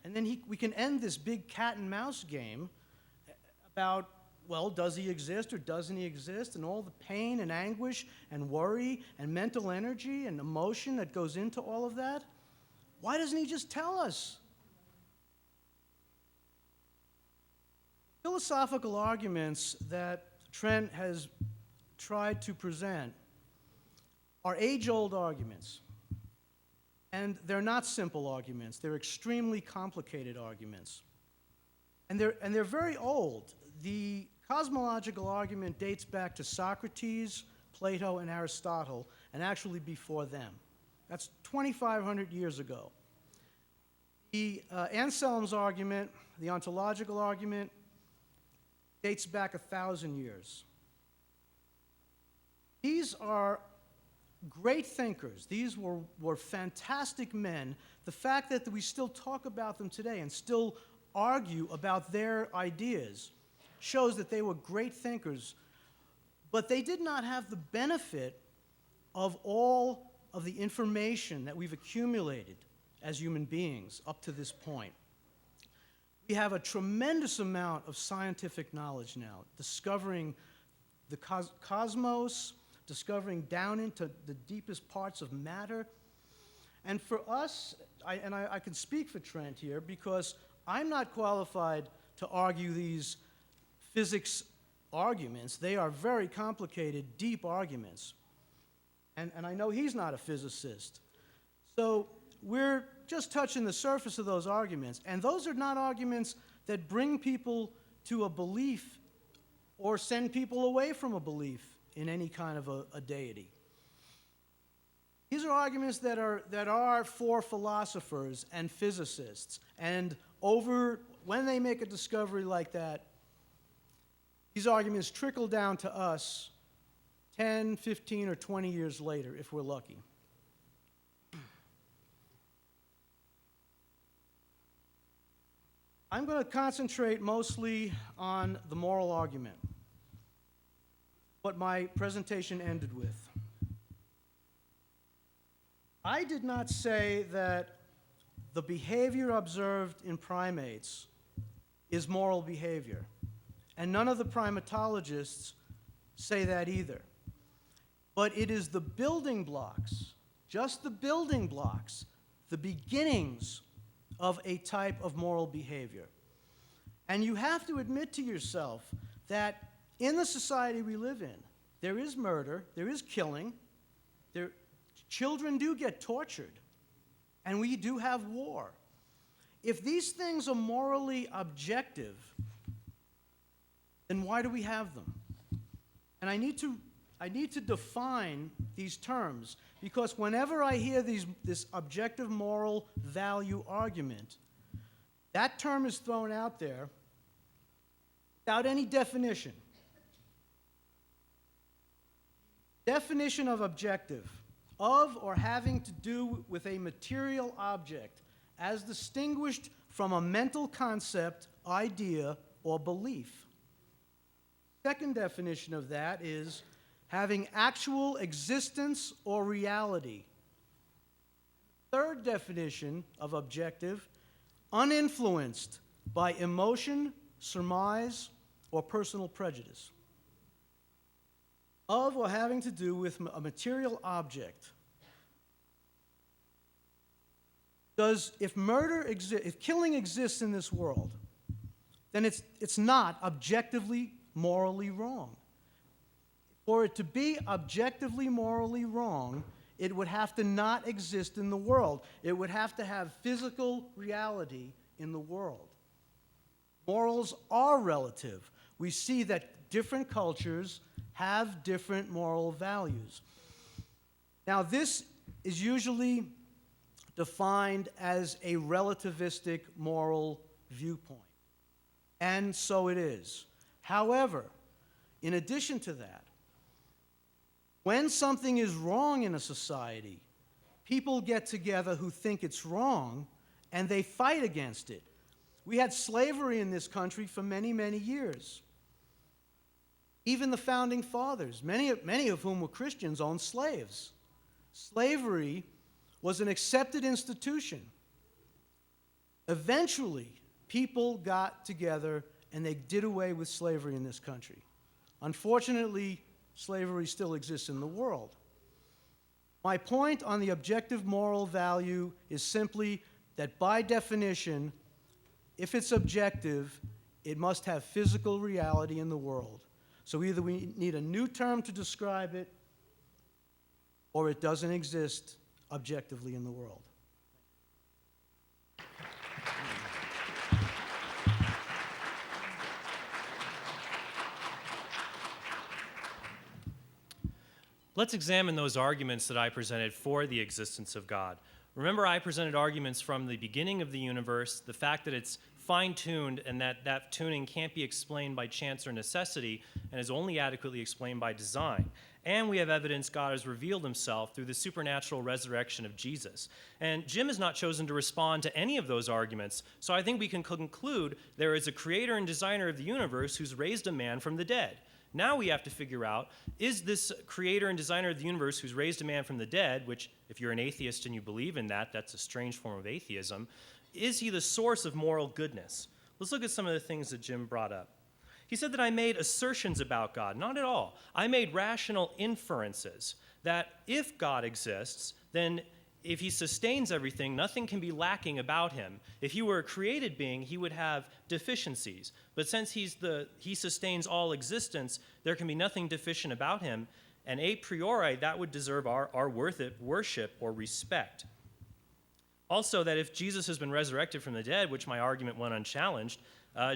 And then we can end this big cat and mouse game about, well, does he exist or doesn't he exist, and all the pain and anguish and worry and mental energy and emotion that goes into all of that. Why doesn't he just tell us? Philosophical arguments that Trent has tried to present are age-old arguments. And they're not simple arguments. They're extremely complicated arguments. And they're very old. The cosmological argument dates back to Socrates, Plato, and Aristotle, and actually before them. That's 2,500 years ago. The Anselm's argument, the ontological argument, dates back 1,000 years. These are great thinkers. These were fantastic men. The fact that we still talk about them today and still argue about their ideas shows that they were great thinkers, but they did not have the benefit of all of the information that we've accumulated as human beings up to this point. We have a tremendous amount of scientific knowledge now, discovering the cosmos, discovering down into the deepest parts of matter. And for us, I can speak for Trent here because I'm not qualified to argue these physics arguments. They are very complicated, deep arguments. And I know he's not a physicist. So we're just touching the surface of those arguments. And those are not arguments that bring people to a belief or send people away from a belief in any kind of a deity. These are arguments that are for philosophers and physicists. And when they make a discovery like that, these arguments trickle down to us 10, 15, or 20 years later, if we're lucky. I'm going to concentrate mostly on the moral argument, what my presentation ended with. I did not say that the behavior observed in primates is moral behavior, and none of the primatologists say that either. But it is the building blocks, just the building blocks, the beginnings of a type of moral behavior. And you have to admit to yourself that in the society we live in, there is murder, there is killing, children do get tortured, and we do have war. If these things are morally objective, then why do we have them? And I need to define these terms, because whenever I hear this objective moral value argument, that term is thrown out there without any definition. Definition of objective: of or having to do with a material object, as distinguished from a mental concept, idea, or belief. Second definition of that is having actual existence or reality. Third definition of objective: uninfluenced by emotion, surmise, or personal prejudice. Of or having to do with a material object. If killing exists in this world, then it's not objectively morally wrong. For it to be objectively morally wrong, it would have to not exist in the world. It would have to have physical reality in the world. Morals are relative. We see that different cultures have different moral values. Now, this is usually defined as a relativistic moral viewpoint, and so it is. However, in addition to that, when something is wrong in a society, people get together who think it's wrong, and they fight against it. We had slavery in this country for many, many years. Even the founding fathers, many of whom were Christians, owned slaves. Slavery was an accepted institution. Eventually, people got together and they did away with slavery in this country. Unfortunately, slavery still exists in the world. My point on the objective moral value is simply that by definition, if it's objective, it must have physical reality in the world. So either we need a new term to describe it, or it doesn't exist objectively in the world. Let's examine those arguments that I presented for the existence of God. Remember, I presented arguments from the beginning of the universe, the fact that it's fine-tuned and that tuning can't be explained by chance or necessity and is only adequately explained by design. And we have evidence God has revealed himself through the supernatural resurrection of Jesus. And Jim has not chosen to respond to any of those arguments, so I think we can conclude there is a creator and designer of the universe who's raised a man from the dead. Now we have to figure out, is this creator and designer of the universe who's raised a man from the dead, which if you're an atheist and you believe in that, that's a strange form of atheism, is he the source of moral goodness? Let's look at some of the things that Jim brought up. He said that I made assertions about God. Not at all. I made rational inferences that if God exists, then if he sustains everything, nothing can be lacking about him. If he were a created being, he would have deficiencies. But since he sustains all existence, there can be nothing deficient about him, and a priori, that would deserve our worship or respect. Also, that if Jesus has been resurrected from the dead, which my argument went unchallenged,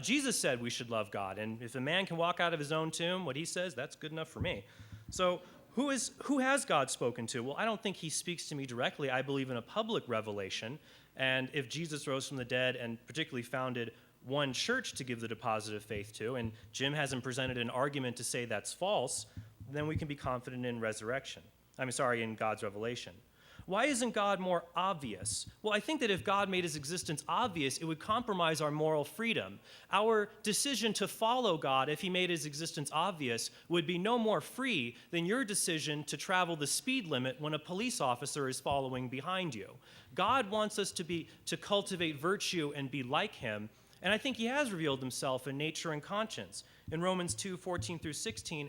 Jesus said we should love God, and if a man can walk out of his own tomb, what he says, that's good enough for me. So who has God spoken to? Well, I don't think he speaks to me directly. I believe in a public revelation, and if Jesus rose from the dead and particularly founded one church to give the deposit of faith to, and Jim hasn't presented an argument to say that's false, then we can be confident in in God's revelation. Why isn't God more obvious? Well, I think that if God made his existence obvious, it would compromise our moral freedom. Our decision to follow God, if he made his existence obvious, would be no more free than your decision to travel the speed limit when a police officer is following behind you. God wants us to cultivate virtue and be like him, and I think he has revealed himself in nature and conscience. In Romans 2:14-16,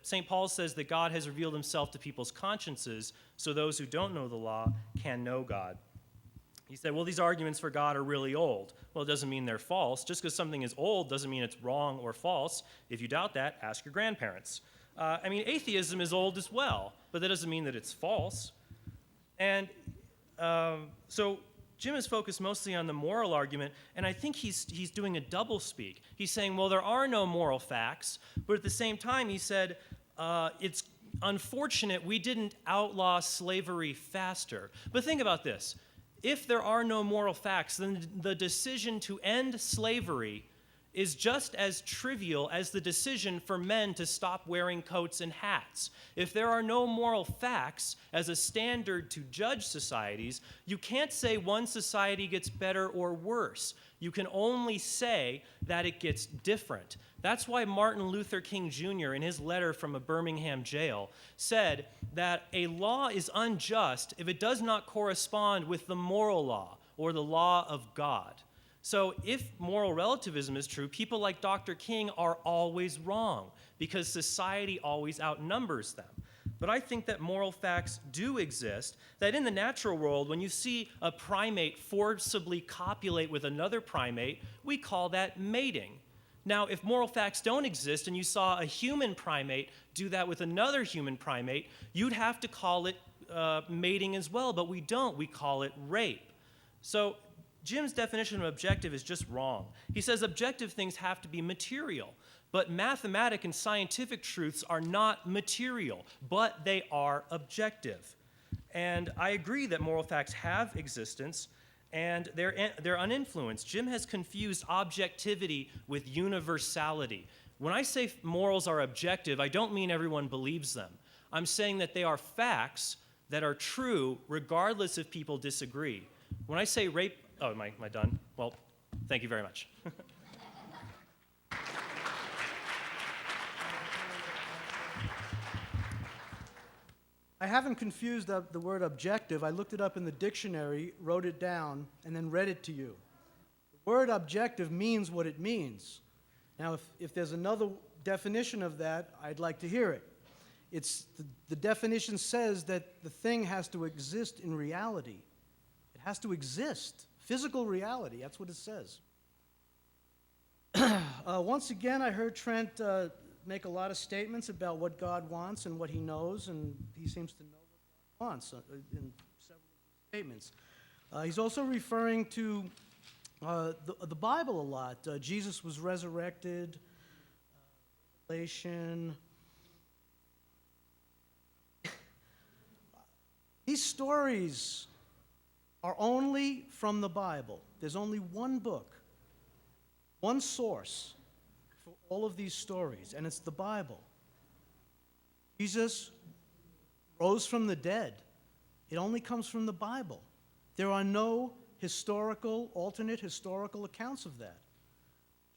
St. Paul says that God has revealed himself to people's consciences, so those who don't know the law can know God. He said, well, these arguments for God are really old. Well, it doesn't mean they're false. Just because something is old doesn't mean it's wrong or false. If you doubt that, ask your grandparents. Atheism is old as well, but that doesn't mean that it's false. And so Jim is focused mostly on the moral argument, and I think he's doing a doublespeak. He's saying, well, there are no moral facts, but at the same time, he said, it's unfortunate we didn't outlaw slavery faster. But think about this. If there are no moral facts, then the decision to end slavery is just as trivial as the decision for men to stop wearing coats and hats. If there are no moral facts as a standard to judge societies, you can't say one society gets better or worse. You can only say that it gets different. That's why Martin Luther King Jr., in his letter from a Birmingham jail, said that a law is unjust if it does not correspond with the moral law or the law of God. So if moral relativism is true, people like Dr. King are always wrong because society always outnumbers them. But I think that moral facts do exist, that in the natural world, when you see a primate forcibly copulate with another primate, we call that mating. Now, if moral facts don't exist and you saw a human primate do that with another human primate, you'd have to call it mating as well, but we don't. We call it rape. So Jim's definition of objective is just wrong. He says objective things have to be material, but mathematic and scientific truths are not material, but they are objective. And I agree that moral facts have existence, and they're uninfluenced. Jim has confused objectivity with universality. When I say morals are objective, I don't mean everyone believes them. I'm saying that they are facts that are true regardless if people disagree. When I say rape, oh, am I done? Well, thank you very much. I haven't confused the word objective. I looked it up in the dictionary, wrote it down, and then read it to you. The word objective means what it means. Now, if there's another definition of that, I'd like to hear it. The definition says that the thing has to exist in reality. It has to exist. Physical reality, that's what it says. Once again, I heard Trent make a lot of statements about what God wants and what he knows, and he seems to know what God wants in several statements. He's also referring to the Bible a lot. Jesus was resurrected, Revelation. These stories are only from the Bible. There's only one book, one source for all of these stories, and it's the Bible. Jesus rose from the dead. It only comes from the Bible. There are no alternate historical accounts of that.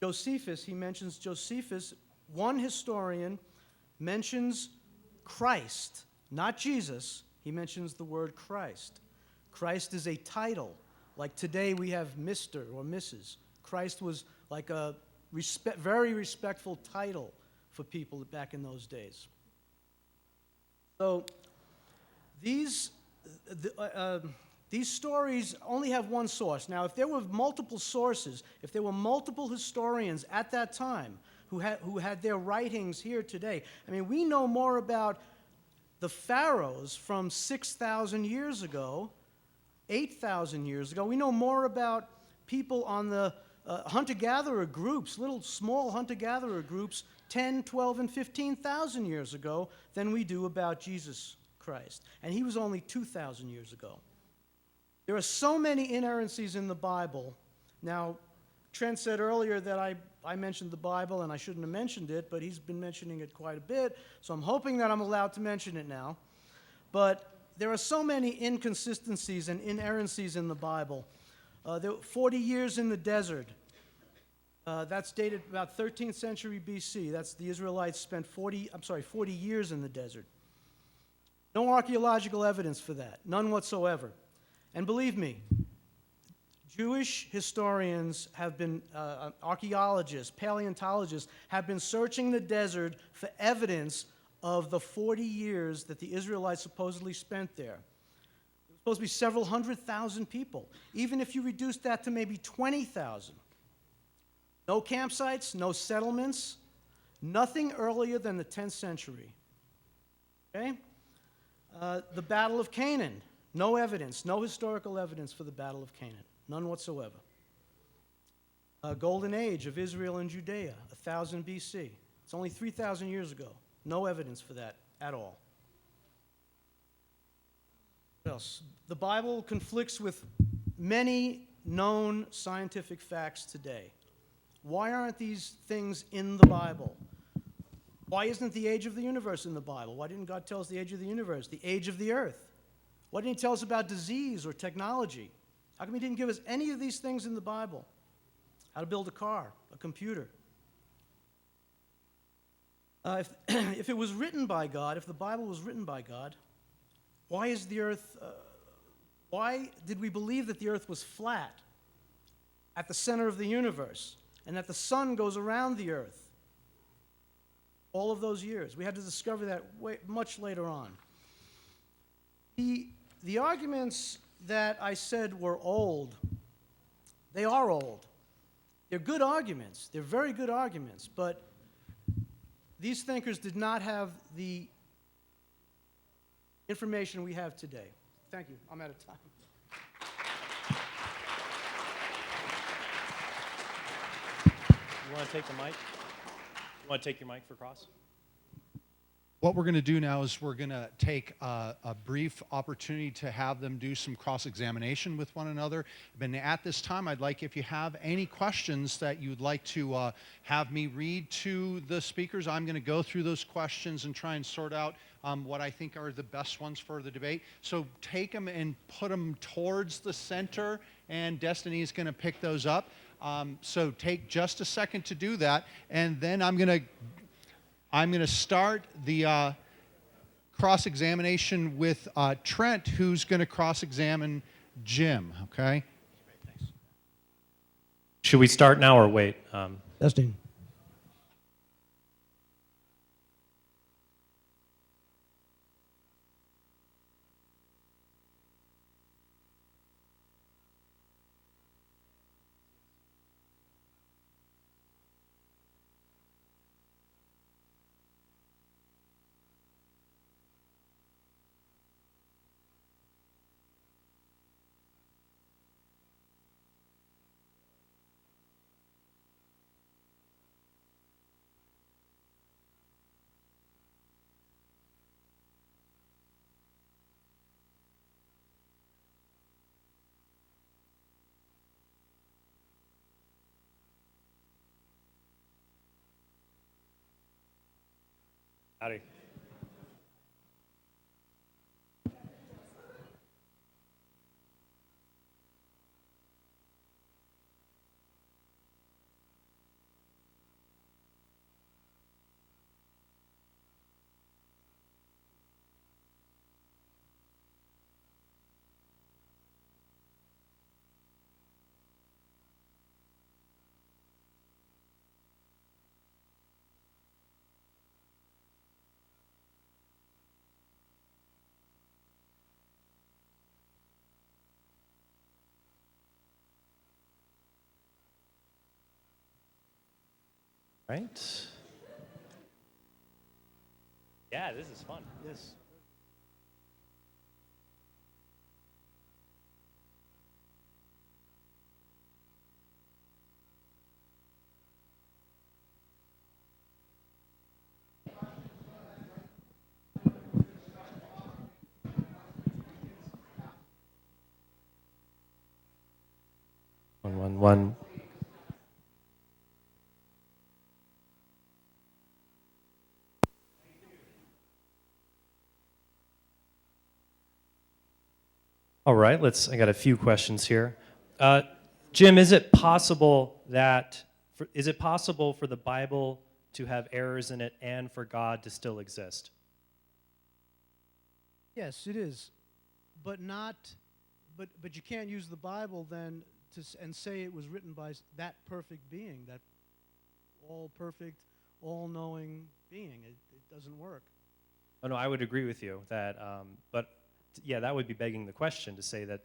Josephus, he mentions Josephus, one historian mentions Christ, not Jesus. He mentions the word Christ. Christ is a title. Like today we have Mr. or Mrs. Christ was like a very respectful title for people back in those days. So these stories only have one source. Now, if there were multiple sources, if there were multiple historians at that time who had their writings here today, I mean, we know more about the pharaohs from 6,000 years ago, 8,000 years ago. We know more about people on the hunter-gatherer groups, little small hunter-gatherer groups, 10, 12, and 15,000 years ago than we do about Jesus Christ. And he was only 2,000 years ago. There are so many inerrancies in the Bible. Now, Trent said earlier that I mentioned the Bible and I shouldn't have mentioned it, but he's been mentioning it quite a bit, so I'm hoping that I'm allowed to mention it now. But there are so many inconsistencies and inerrancies in the Bible. There were 40 years in the desert. That's dated about 13th century BC. That's the Israelites spent 40 years in the desert. No archaeological evidence for that, none whatsoever. And believe me, Jewish historians have been, archaeologists, paleontologists, have been searching the desert for evidence of the 40 years that the Israelites supposedly spent there. It was supposed to be several 100,000 people. Even if you reduce that to maybe 20,000. No campsites, no settlements, nothing earlier than the 10th century. Okay? The Battle of Canaan, No evidence, no historical evidence for the Battle of Canaan. None whatsoever. A golden age of Israel and Judea, 1000 BC. It's only 3,000 years ago. No evidence for that at all. What else? The Bible conflicts with many known scientific facts today. Why aren't these things in the Bible? Why isn't the age of the universe in the Bible? Why didn't God tell us the age of the universe, the age of the earth? Why didn't he tell us about disease or technology? How come he didn't give us any of these things in the Bible? How to build a car, a computer. If it was written by God, if the Bible was written by God, why is the earth, why did we believe that the earth was flat at the center of the universe and that the sun goes around the earth all of those years? We had to discover that much later on. The arguments that I said were old, they are old. They're good arguments. They're very good arguments, but these thinkers did not have the information we have today. Thank you. I'm out of time. You want to take the mic? You want to take your mic for cross? What we're going to do now is we're going to take a brief opportunity to have them do some cross-examination with one another. And at this time, I'd like, if you have any questions that you'd like to have me read to the speakers, I'm going to go through those questions and try and sort out what I think are the best ones for the debate. So take them and put them towards the center, and Destiny is going to pick those up. So take just a second to do that, and then I'm going to start the cross-examination with Trent, who's going to cross-examine Jim, okay? Should we start now or wait? Testing. Howdy. Right? Yeah, this is fun. Yes. One. All right, I got a few questions here. Jim, is it possible for the Bible to have errors in it and for God to still exist? Yes, it is, but you can't use the Bible then and say it was written by that perfect being, that all perfect, all-knowing being. It doesn't work. Oh no, I would agree with you that, but yeah, that would be begging the question to say that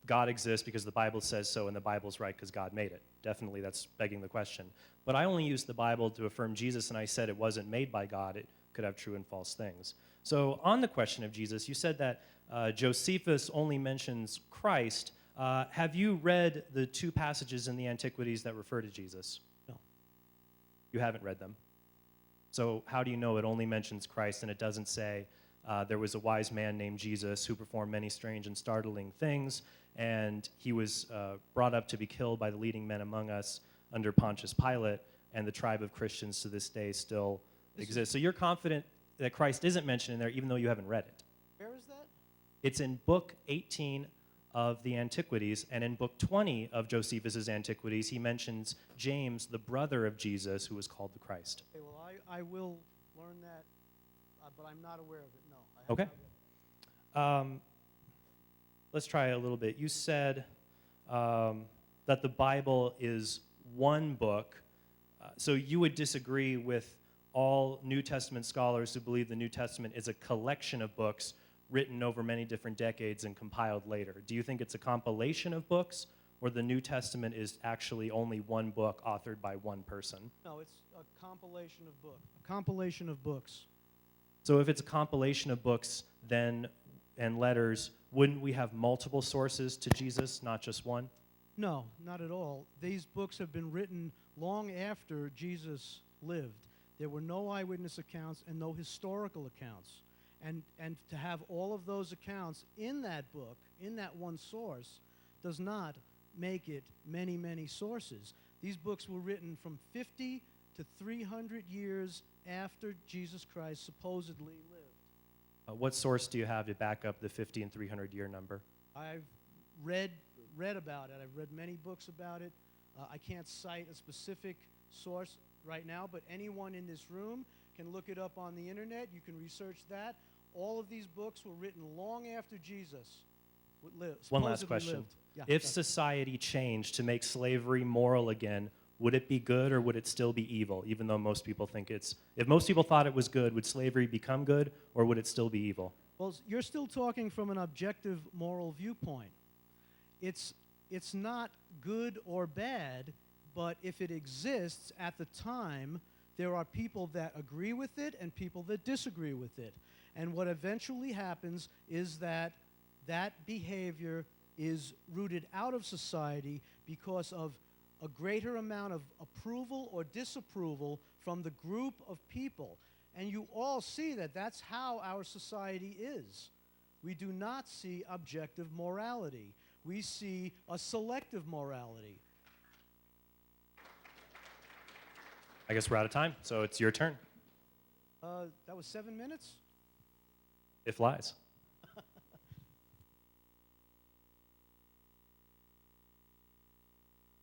God exists because the Bible says so and the Bible's right because God made it. Definitely that's begging the question. But I only used the Bible to affirm Jesus, and I said it wasn't made by God. It could have true and false things. So on the question of Jesus, you said that Josephus only mentions Christ. Have you read the two passages in the Antiquities that refer to Jesus? No. You haven't read them. So how do you know it only mentions Christ and it doesn't say there was a wise man named Jesus who performed many strange and startling things, and he was brought up to be killed by the leading men among us under Pontius Pilate, and the tribe of Christians to this day still exists. So you're confident that Christ isn't mentioned in there even though you haven't read it? Where is that? It's in book 18 of the Antiquities, and in book 20 of Josephus's Antiquities, he mentions James, the brother of Jesus, who was called the Christ. Okay, well, I will learn that, but I'm not aware of it, no. I have Okay. not read it. Let's try a little bit. You said that the Bible is one book, so you would disagree with all New Testament scholars who believe the New Testament is a collection of books written over many different decades and compiled later. Do you think it's a compilation of books, or the New Testament is actually only one book authored by one person? No, it's a compilation of books. A compilation of books. So if it's a compilation of books then and letters, wouldn't we have multiple sources to Jesus, not just one? No, not at all. These books have been written long after Jesus lived. There were no eyewitness accounts and no historical accounts. And to have all of those accounts in that book, in that one source, does not make it many, many sources. These books were written from 50 to 300 years after Jesus Christ supposedly lived. What source do you have to back up the 50 and 300 year number? I've read about it. I've read many books about it. I can't cite a specific source right now, but anyone in this room can look it up on the internet. You can research that. All of these books were written long after Jesus lived. One last question. Yeah, If go ahead. society changed to make slavery moral again, would it be good or would it still be evil, even though most people think it's... If most people thought it was good, would slavery become good or would it still be evil? Well, you're still talking from an objective moral viewpoint. It's not good or bad, but if it exists at the time, there are people that agree with it and people that disagree with it. And what eventually happens is that that behavior is rooted out of society because of a greater amount of approval or disapproval from the group of people. And you all see that that's how our society is. We do not see objective morality. We see a selective morality. I guess we're out of time, so it's your turn. That was 7 minutes? It flies.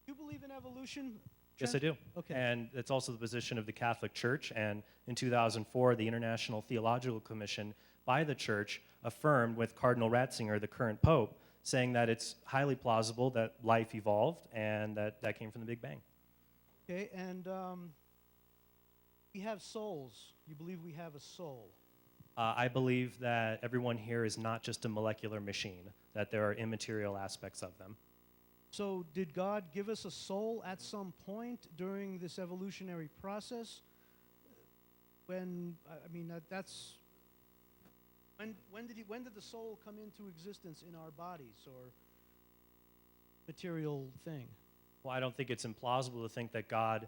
Do you believe in evolution? Yes, I Trent? do. Okay. And it's also the position of the Catholic Church. And in 2004, the International Theological Commission by the Church affirmed with Cardinal Ratzinger, the current Pope, saying that it's highly plausible that life evolved and that came from the Big Bang. Okay, and we have souls. You believe we have a soul? I believe that everyone here is not just a molecular machine, that there are immaterial aspects of them. So did God give us a soul at some point during this evolutionary process? When did the soul come into existence in our bodies or material thing? Well, I don't think it's implausible to think that God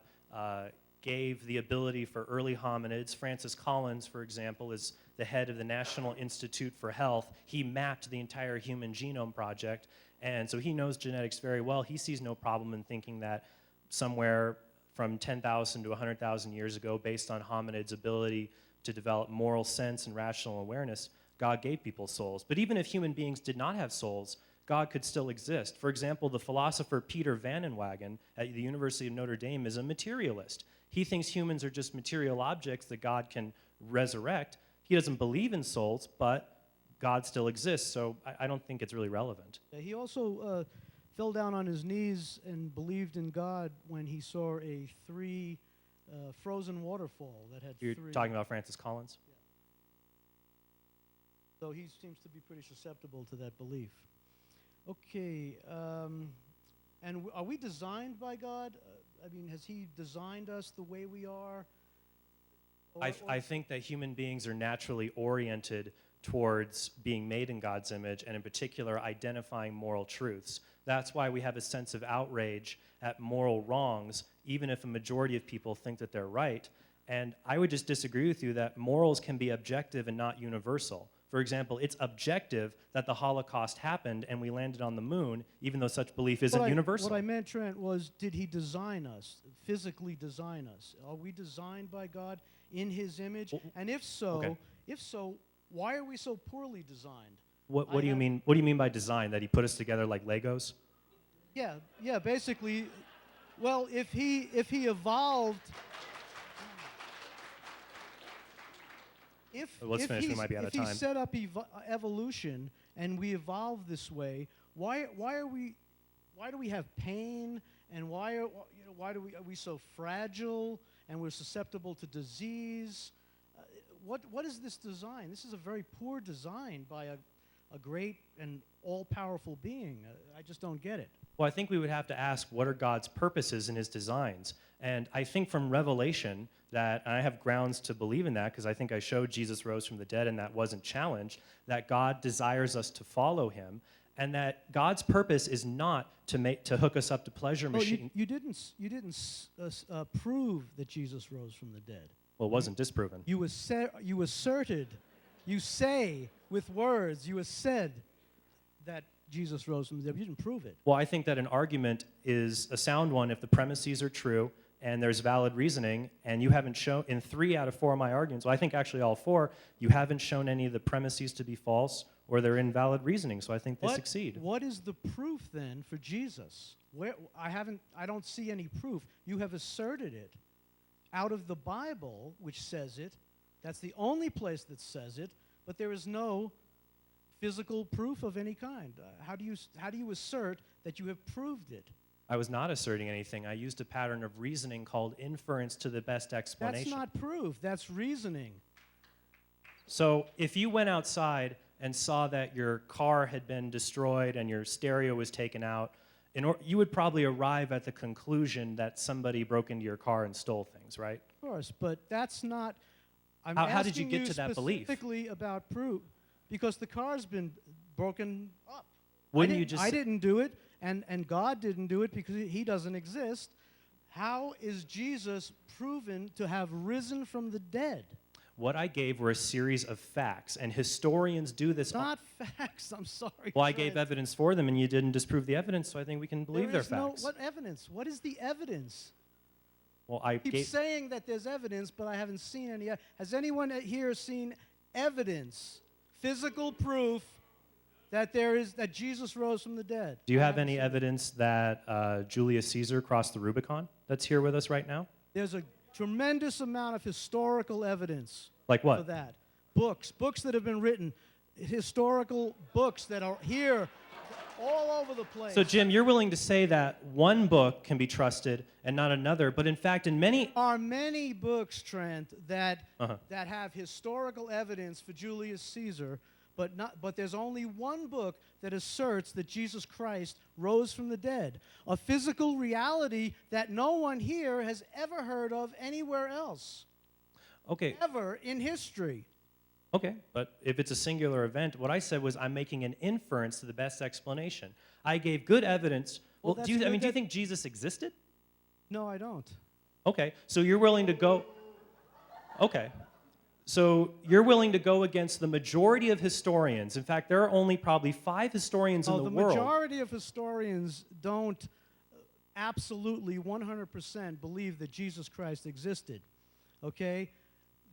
gave the ability for early hominids. Francis Collins, for example, is the head of the National Institute for Health. He mapped the entire Human Genome Project, and so he knows genetics very well. He sees no problem in thinking that somewhere from 10,000 to 100,000 years ago, based on hominids' ability to develop moral sense and rational awareness, God gave people souls. But even if human beings did not have souls, God could still exist. For example, the philosopher Peter Van Inwagen at the University of Notre Dame is a materialist. He thinks humans are just material objects that God can resurrect. He doesn't believe in souls, but God still exists, so I don't think it's really relevant. He also fell down on his knees and believed in God when he saw a frozen waterfall that had You're three. talking about Francis Collins? So he seems to be pretty susceptible to that belief. Okay, and are we designed by God? Has he designed us the way we are? I think that human beings are naturally oriented towards being made in God's image, and in particular, identifying moral truths. That's why we have a sense of outrage at moral wrongs, even if a majority of people think that they're right. And I would just disagree with you that morals can be objective and not universal. For example, it's objective that the Holocaust happened and we landed on the moon, even though such belief isn't universal. What I meant, Trent, was did he design us, physically design us? Are we designed by God in his image? And if so, why are we so poorly designed? What do you mean? What do you mean by design? That he put us together like Legos? Yeah, basically, well, if he evolved, if he set up evolution and we evolved this way, why do we have pain, and why are we so fragile and we're susceptible to disease? What is this design? This is a very poor design by a great and all-powerful being. I just don't get it. Well, I think we would have to ask, what are God's purposes in his designs? And I think from Revelation that, and I have grounds to believe in that because I think I showed Jesus rose from the dead and that wasn't challenged, that God desires us to follow him, and that God's purpose is not to hook us up to pleasure machine. You didn't prove that Jesus rose from the dead. Well, it wasn't disproven. You asserted, you say with words, you said that Jesus rose from the dead. You didn't prove it. Well, I think that an argument is a sound one if the premises are true and there's valid reasoning, and you haven't shown, in 3 out of 4 of my arguments, well, I think actually all 4, you haven't shown any of the premises to be false or they're invalid reasoning, so I think they succeed. What is the proof then for Jesus? I don't see any proof. You have asserted it out of the Bible, which says it. That's the only place that says it, but there is no physical proof of any kind. How do you assert that you have proved it? I was not asserting anything. I used a pattern of reasoning called inference to the best explanation. That's not proof. That's reasoning. So if you went outside and saw that your car had been destroyed and your stereo was taken out, you would probably arrive at the conclusion that somebody broke into your car and stole things, right? Of course, but that's not... How did you get to that belief? Specifically about proof, because the car's been broken up. I didn't do it, and God didn't do it because he doesn't exist. How is Jesus proven to have risen from the dead? What I gave were a series of facts, and historians do this. Not facts, I'm sorry. Well, I gave evidence for them, and you didn't disprove the evidence, so I think we can believe their facts. What evidence? What is the evidence? Well, I keep saying that there's evidence, but I haven't seen any. Has anyone here seen evidence, physical proof, that Jesus rose from the dead? Do you have any evidence that Julius Caesar crossed the Rubicon that's here with us right now? There's a tremendous amount of historical evidence. Like what? For that. Books that have been written, historical books that are here all over the place. So, Jim, you're willing to say that one book can be trusted and not another, but in fact, in many... There are many books, Trent, that have historical evidence for Julius Caesar, but there's only one book that asserts that Jesus Christ rose from the dead, a physical reality that no one here has ever heard of anywhere else. Okay. Ever in history. Okay, but if it's a singular event, what I said was I'm making an inference to the best explanation. I gave good evidence. Well, do you think Jesus existed? No, I don't. Okay, so you're willing to go... Okay. So you're willing to go against the majority of historians. In fact, there are only probably 5 historians in the world. The majority of historians don't absolutely 100% believe that Jesus Christ existed. Okay?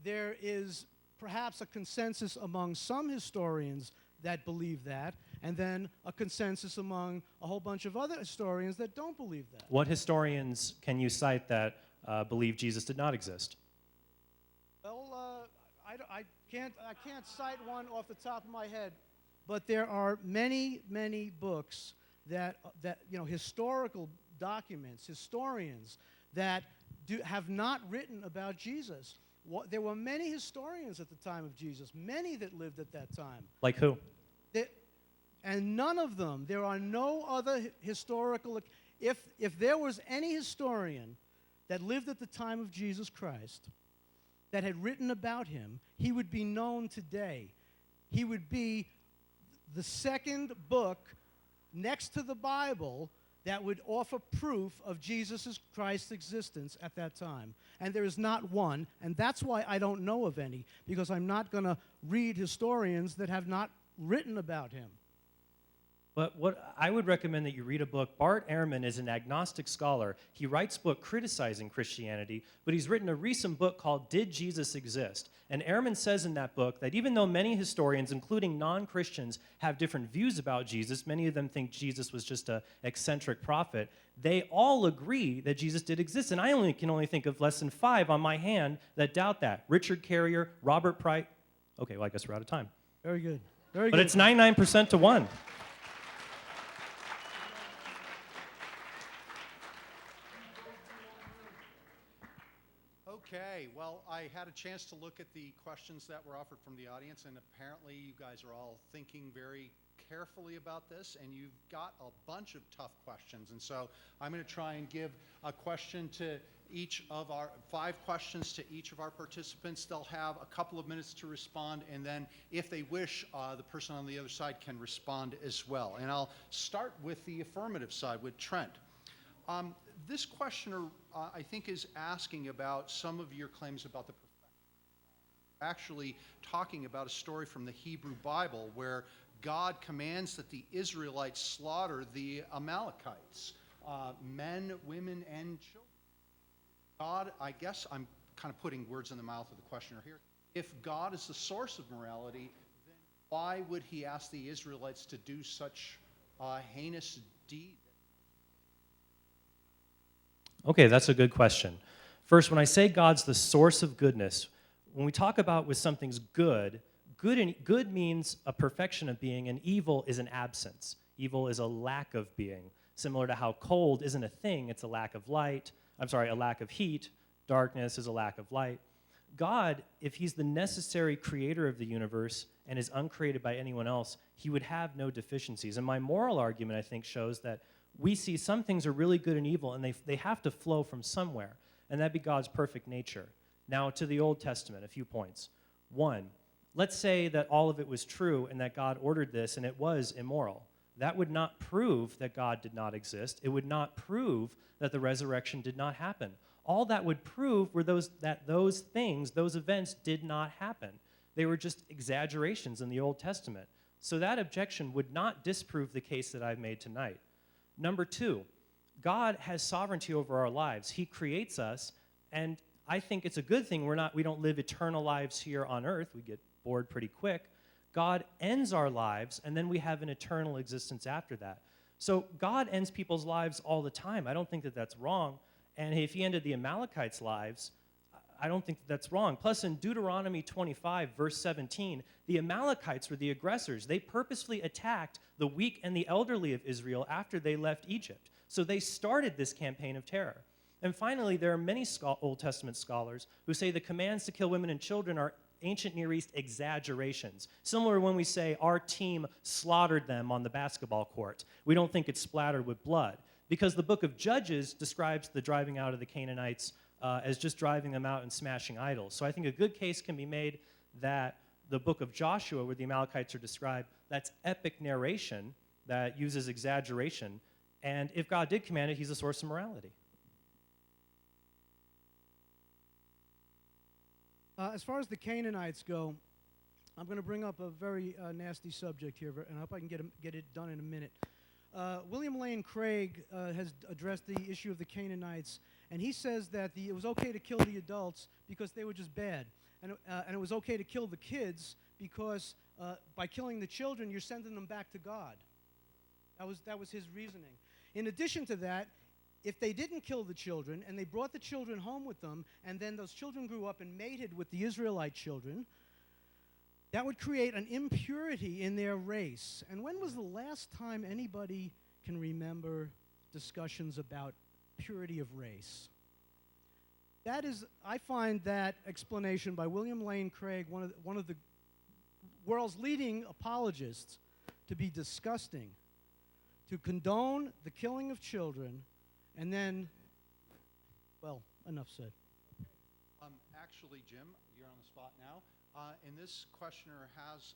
There is perhaps a consensus among some historians that believe that, and then a consensus among a whole bunch of other historians that don't believe that. What historians can you cite that believe Jesus did not exist? Well, I can't cite one off the top of my head, but there are many books that historical documents, historians that have not written about Jesus. There were many historians at the time of Jesus, many that lived at that time. Like who? And none of them, there are no other historical... If there was any historian that lived at the time of Jesus Christ that had written about him, he would be known today. he would be the second book next to the Bible that would offer proof of Jesus Christ's existence at that time. And there is not one, and that's why I don't know of any, because I'm not going to read historians that have not written about him. But what I would recommend that you read a book. Bart Ehrman is an agnostic scholar. He writes book criticizing Christianity, but he's written a recent book called Did Jesus Exist? And Ehrman says in that book that even though many historians, including non-Christians, have different views about Jesus, many of them think Jesus was just an eccentric prophet, they all agree that Jesus did exist. And I can only think of less than 5 on my hand that doubt that. Richard Carrier, Robert Price. Okay, well, I guess we're out of time. Very good. Very But good. it's 99% to 1. Okay, well, I had a chance to look at the questions that were offered from the audience, and apparently you guys are all thinking very carefully about this, and you've got a bunch of tough questions. And so I'm going to try and give a question to each of our 5 questions to each of our participants. They'll have a couple of minutes to respond, and then if they wish, the person on the other side can respond as well. And I'll start with the affirmative side with Trent. This questioner, I think, is asking about some of your claims about the actually talking about a story from the Hebrew Bible where God commands that the Israelites slaughter the Amalekites, men, women, and children. God, I guess I'm kind of putting words in the mouth of the questioner here. If God is the source of morality, then why would he ask the Israelites to do such heinous deed? Okay, that's a good question. First, when I say God's the source of goodness, when we talk about with something's good means a perfection of being, and evil is an absence. Evil is a lack of being. Similar to how cold isn't a thing, it's a lack of light. A lack of heat. Darkness is a lack of light. God, if he's the necessary creator of the universe and is uncreated by anyone else, he would have no deficiencies. And my moral argument, I think, shows that we see some things are really good and evil, and they have to flow from somewhere, and that'd be God's perfect nature. Now, to the Old Testament, a few points. 1, let's say that all of it was true and that God ordered this and it was immoral. That would not prove that God did not exist. It would not prove that the resurrection did not happen. All that would prove were those events did not happen. They were just exaggerations in the Old Testament. So that objection would not disprove the case that I've made tonight. Number 2, God has sovereignty over our lives. He creates us, and I think it's a good thing we don't live eternal lives here on earth. We get bored pretty quick. God ends our lives, and then we have an eternal existence after that. So God ends people's lives all the time. I don't think that that's wrong. And if he ended the Amalekites' lives, I don't think that's wrong. Plus, in Deuteronomy 25, verse 17, the Amalekites were the aggressors. They purposefully attacked the weak and the elderly of Israel after they left Egypt. So they started this campaign of terror. And finally, there are many Old Testament scholars who say the commands to kill women and children are ancient Near East exaggerations. Similar when we say our team slaughtered them on the basketball court. We don't think it's splattered with blood, because the book of Judges describes the driving out of the Canaanites as just driving them out and smashing idols. So I think a good case can be made that the book of Joshua, where the Amalekites are described, that's epic narration that uses exaggeration. And if God did command it, he's the source of morality. As far as the Canaanites go, I'm going to bring up a very nasty subject here, and I hope I can get it done in a minute. William Lane Craig has addressed the issue of the Canaanites, and he says that it was okay to kill the adults because they were just bad, and it was okay to kill the kids because by killing the children, you're sending them back to God. That was his reasoning. In addition to that, if they didn't kill the children and they brought the children home with them, and then those children grew up and mated with the Israelite children, that would create an impurity in their race. And when was the last time anybody can remember discussions about purity of race? I find that explanation by William Lane Craig, one of the world's leading apologists, to be disgusting, to condone the killing of children, and then, well, enough said. Actually, Jim, you're on the spot now. And this questioner has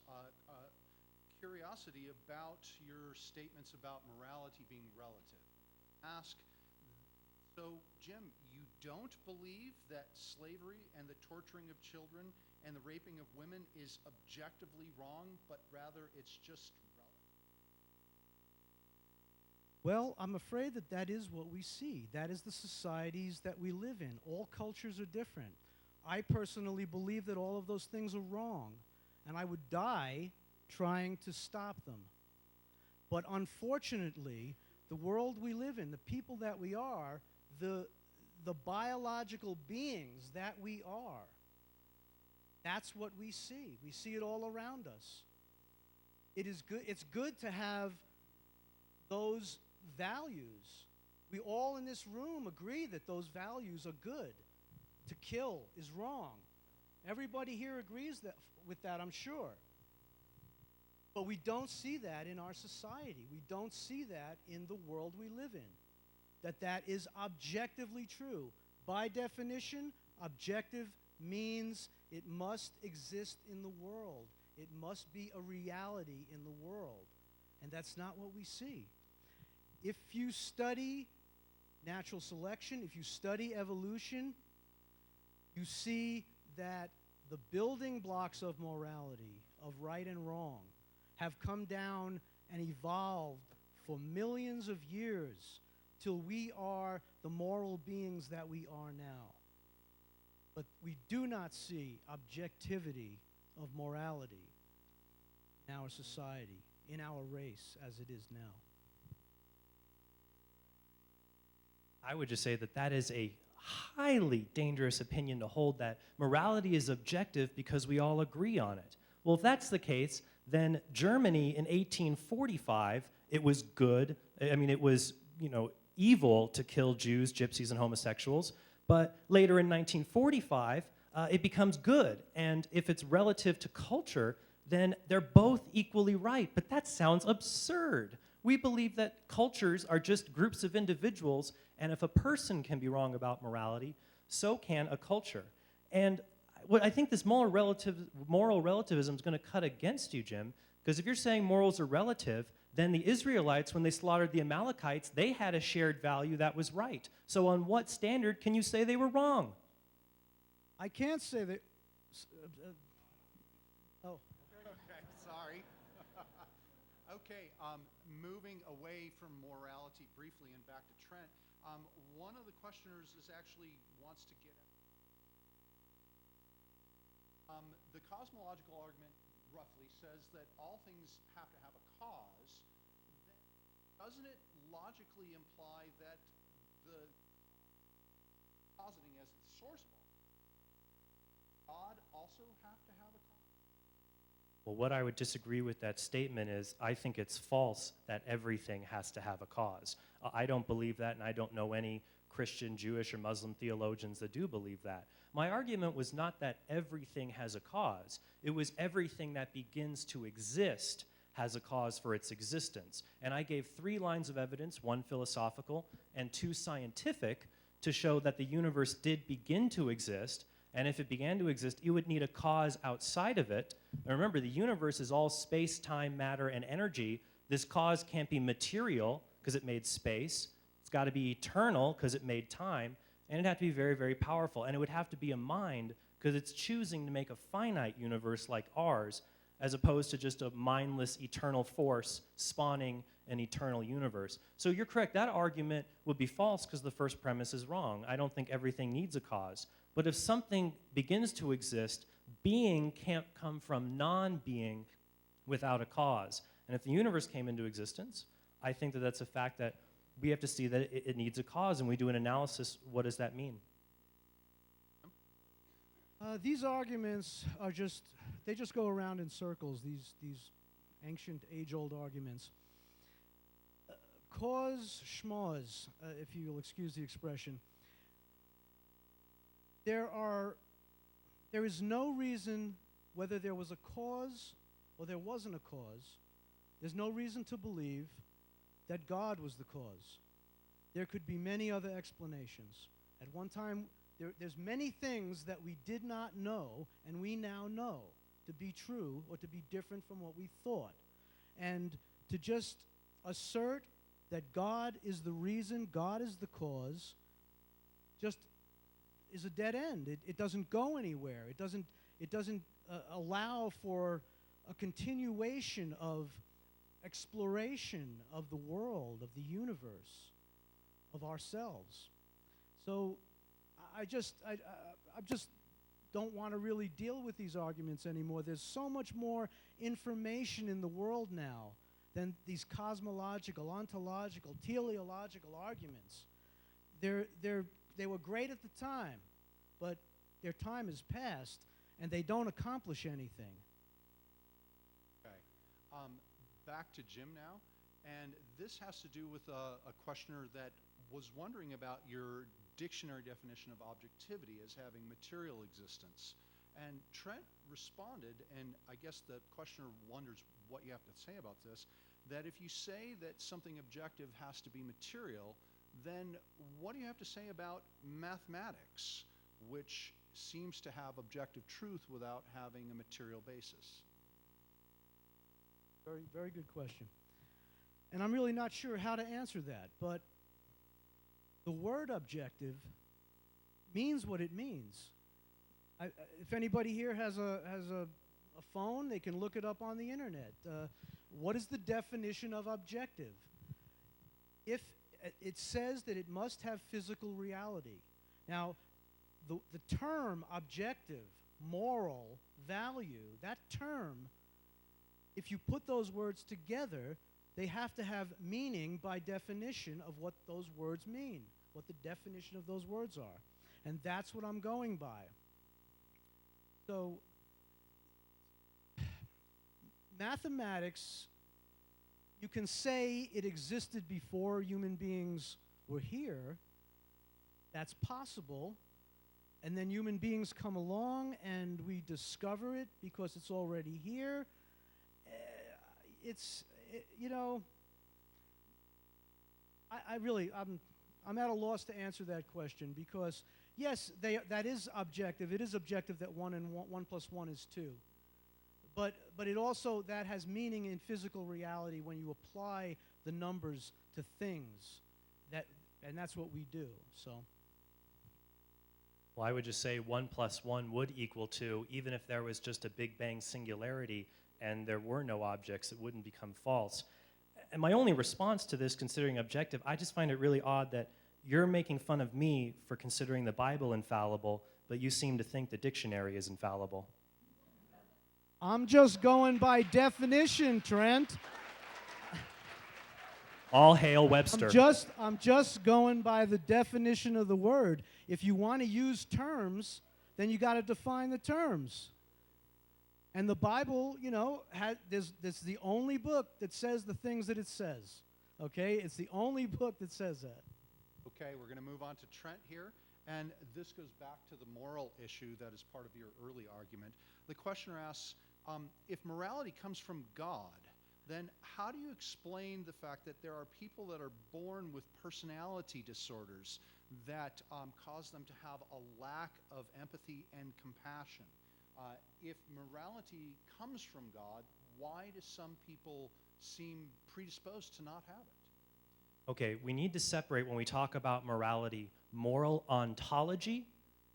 curiosity about your statements about morality being relative. Ask, so Jim, you don't believe that slavery and the torturing of children and the raping of women is objectively wrong, but rather it's just relative? Well, I'm afraid that that is what we see. That is the societies that we live in. All cultures are different. I personally believe that all of those things are wrong, and I would die trying to stop them. But unfortunately, the world we live in, the people that we are, the biological beings that we are, that's what we see. We see it all around us. It's good to have those values. We all in this room agree that those values are good. To kill is wrong. Everybody here agrees with that, I'm sure. But we don't see that in our society. We don't see that in the world we live in, that is objectively true. By definition, objective means it must exist in the world. It must be a reality in the world. And that's not what we see. If you study natural selection, if you study evolution, you see that the building blocks of morality, of right and wrong, have come down and evolved for millions of years till we are the moral beings that we are now. But we do not see objectivity of morality in our society, in our race as it is now. I would just say that that is a highly dangerous opinion to hold, that morality is objective because we all agree on it. Well, if that's the case, then Germany in 1845, it was good. I mean, it was, evil to kill Jews, gypsies, and homosexuals. But later in 1945, it becomes good. And if it's relative to culture, then they're both equally right. But that sounds absurd. We believe that cultures are just groups of individuals, and if a person can be wrong about morality, so can a culture. And what I think this moral relativism is going to cut against you, Jim, because if you're saying morals are relative, then the Israelites, when they slaughtered the Amalekites, they had a shared value that was right. So on what standard can you say they were wrong? I can't say that. Oh. Okay, sorry. Okay, moving away from morality briefly and back to Trent, one of the questioners actually wants to get at the cosmological argument roughly says that all things have to have a cause. Doesn't it logically imply that the positing as the source of God also have to have a cause? Well, what I would disagree with that statement is I think it's false that everything has to have a cause. I don't believe that, and I don't know any Christian, Jewish, or Muslim theologians that do believe that. My argument was not that everything has a cause. It was everything that begins to exist has a cause for its existence. And I gave 3 lines of evidence, 1 philosophical and 2 scientific, to show that the universe did begin to exist. And if it began to exist, it would need a cause outside of it. And remember, the universe is all space, time, matter, and energy. This cause can't be material because it made space. It's got to be eternal because it made time. And it'd have to be very, very powerful. And it would have to be a mind because it's choosing to make a finite universe like ours as opposed to just a mindless eternal force spawning an eternal universe. So you're correct. That argument would be false because the first premise is wrong. I don't think everything needs a cause. But if something begins to exist, being can't come from non-being without a cause. And if the universe came into existence, I think that that's a fact that we have to see that it needs a cause, and we do an analysis. What does that mean? These arguments are they just go around in circles, these ancient, age-old arguments. Cause schmoz, if you will excuse the expression. There is no reason, whether there was a cause or there wasn't a cause, there's no reason to believe that God was the cause. There could be many other explanations. At one time, There's many things that we did not know, and we now know to be true or to be different from what we thought. And to just assert that God is the reason, God is the cause, just is a dead end. It doesn't go anywhere. It doesn't allow for a continuation of exploration of the world, of the universe, of ourselves. So I just don't want to really deal with these arguments anymore. There's so much more information in the world now than these cosmological, ontological, teleological arguments. They were great at the time, but their time has passed, and they don't accomplish anything. Okay. Back to Jim now. And this has to do with a questioner that was wondering about your dictionary definition of objectivity as having material existence. And Trent responded, and I guess the questioner wonders what you have to say about this, that if you say that something objective has to be material, then what do you have to say about mathematics, which seems to have objective truth without having a material basis? Very, very good question. And I'm really not sure how to answer that, but the word objective means what it means. If anybody here has a phone, they can look it up on the internet. What is the definition of objective? If it says that it must have physical reality. Now, the term objective, moral, value, that term, if you put those words together, they have to have meaning by definition of what those words mean, what the definition of those words are. And that's what I'm going by. So, mathematics, you can say it existed before human beings were here. That's possible. And then human beings come along and we discover it because it's already here. I'm at a loss to answer that question because, yes, that is objective. It is objective that 1 plus 1 is 2. But it also, that has meaning in physical reality when you apply the numbers to things. And that's what we do, so. Well, I would just say 1 plus 1 would equal 2, even if there was just a Big Bang singularity and there were no objects, it wouldn't become false. And my only response to this, considering objective, I just find it really odd that you're making fun of me for considering the Bible infallible, but you seem to think the dictionary is infallible. I'm just going by definition, Trent. All hail Webster. I'm just going by the definition of the word. If you want to use terms, then you got to define the terms. And the Bible, this is the only book that says the things that it says. Okay? It's the only book that says that. Okay, we're going to move on to Trent here. And this goes back to the moral issue that is part of your early argument. The questioner asks, if morality comes from God, then how do you explain the fact that there are people that are born with personality disorders that cause them to have a lack of empathy and compassion? If morality comes from God, why do some people seem predisposed to not have it? Okay, we need to separate when we talk about morality, moral ontology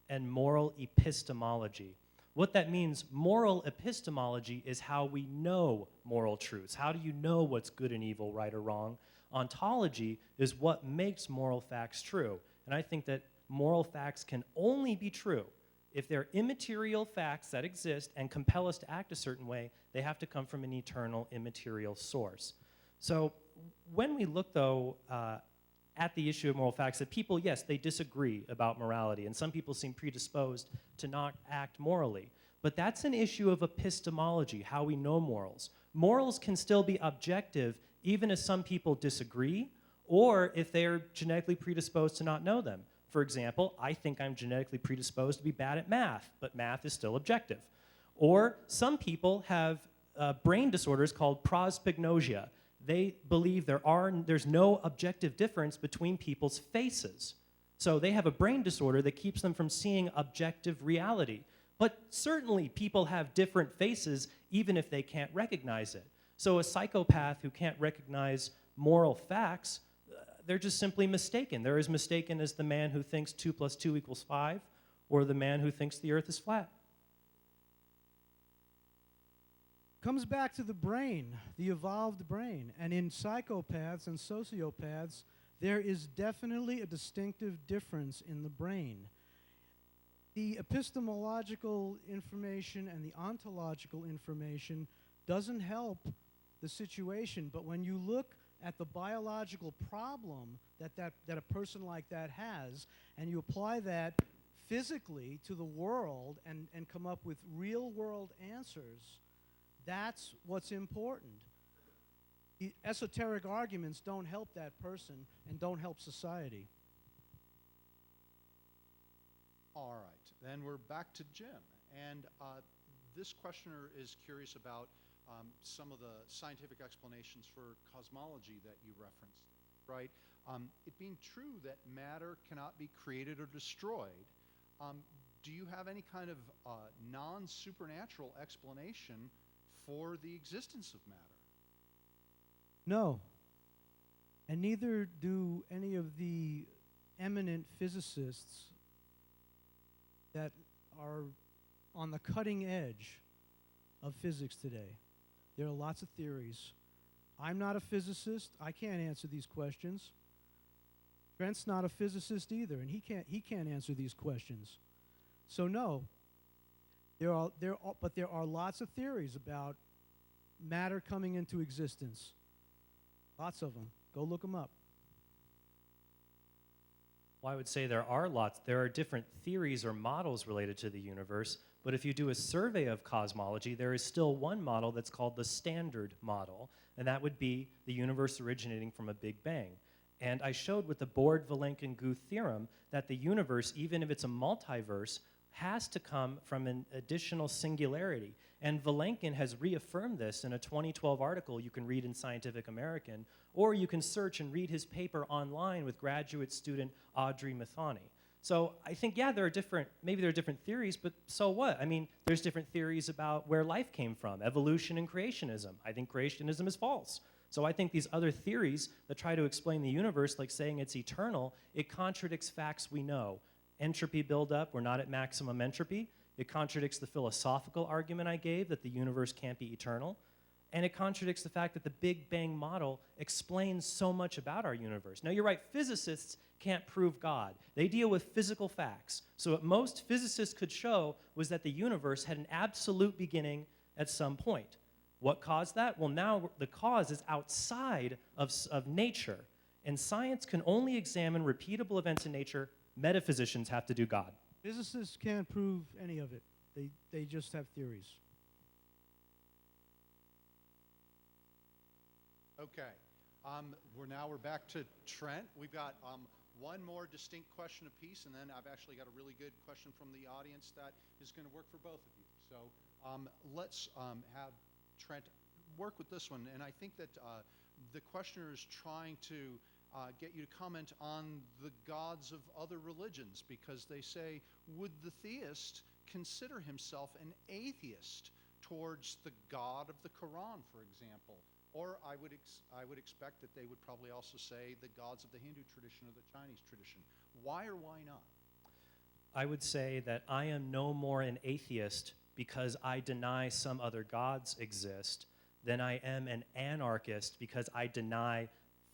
and moral epistemology. What that means, moral epistemology is how we know moral truths. How do you know what's good and evil, right or wrong? Ontology is what makes moral facts true. And I think that moral facts can only be true if they're immaterial facts that exist and compel us to act a certain way. They have to come from an eternal, immaterial source. So when we look, though, at the issue of moral facts, that people, yes, they disagree about morality, and some people seem predisposed to not act morally. But that's an issue of epistemology, how we know morals. Morals can still be objective even if some people disagree or if they're genetically predisposed to not know them. For example, I think I'm genetically predisposed to be bad at math, but math is still objective. Or some people have brain disorders called prospignosia. They believe there's no objective difference between people's faces. So they have a brain disorder that keeps them from seeing objective reality. But certainly people have different faces even if they can't recognize it. So a psychopath who can't recognize moral facts, they're just simply mistaken. They're as mistaken as the man who thinks 2 + 2 = 5 or the man who thinks the earth is flat. Comes back to the brain, the evolved brain. And in psychopaths and sociopaths, there is definitely a distinctive difference in the brain. The epistemological information and the ontological information doesn't help the situation, but when you look at the biological problem that a person like that has, and you apply that physically to the world and come up with real-world answers, that's what's important. The esoteric arguments don't help that person and don't help society. All right, then we're back to Jim. And this questioner is curious about some of the scientific explanations for cosmology that you referenced, right? It being true that matter cannot be created or destroyed, do you have any kind of non-supernatural explanation for the existence of matter? No. And neither do any of the eminent physicists that are on the cutting edge of physics today. There are lots of theories. I'm not a physicist. I can't answer these questions. Trent's not a physicist either, and he can't answer these questions. So no, but there are lots of theories about matter coming into existence. Lots of them. Go look them up. Well, I would say there are different theories or models related to the universe, but if you do a survey of cosmology, there is still one model that's called the standard model, and that would be the universe originating from a Big Bang. And I showed with the Borde-Vilenkin-Guth theorem that the universe, even if it's a multiverse, has to come from an additional singularity. And Vilenkin has reaffirmed this in a 2012 article you can read in Scientific American, or you can search and read his paper online with graduate student Audrey Mathani. So I think, yeah, maybe there are different theories, but so what? I mean, there's different theories about where life came from, evolution and creationism. I think creationism is false. So I think these other theories that try to explain the universe, like saying it's eternal, it contradicts facts we know. Entropy buildup, we're not at maximum entropy. It contradicts the philosophical argument I gave that the universe can't be eternal. And it contradicts the fact that the Big Bang model explains so much about our universe. Now, you're right, physicists can't prove God. They deal with physical facts. So what most physicists could show was that the universe had an absolute beginning at some point. What caused that? Well, now the cause is outside of nature. And science can only examine repeatable events in nature. Metaphysicians have to do God. Physicists can't prove any of it. They just have theories. Okay, we're back to Trent. We've got one more distinct question apiece, and then I've actually got a really good question from the audience that is going to work for both of you. So let's have Trent work with this one, and I think that the questioner is trying to get you to comment on the gods of other religions, because they say, would the theist consider himself an atheist towards the God of the Quran, for example? Or I would expect that they would probably also say the gods of the Hindu tradition or the Chinese tradition. Why or why not? I would say that I am no more an atheist because I deny some other gods exist than I am an anarchist because I deny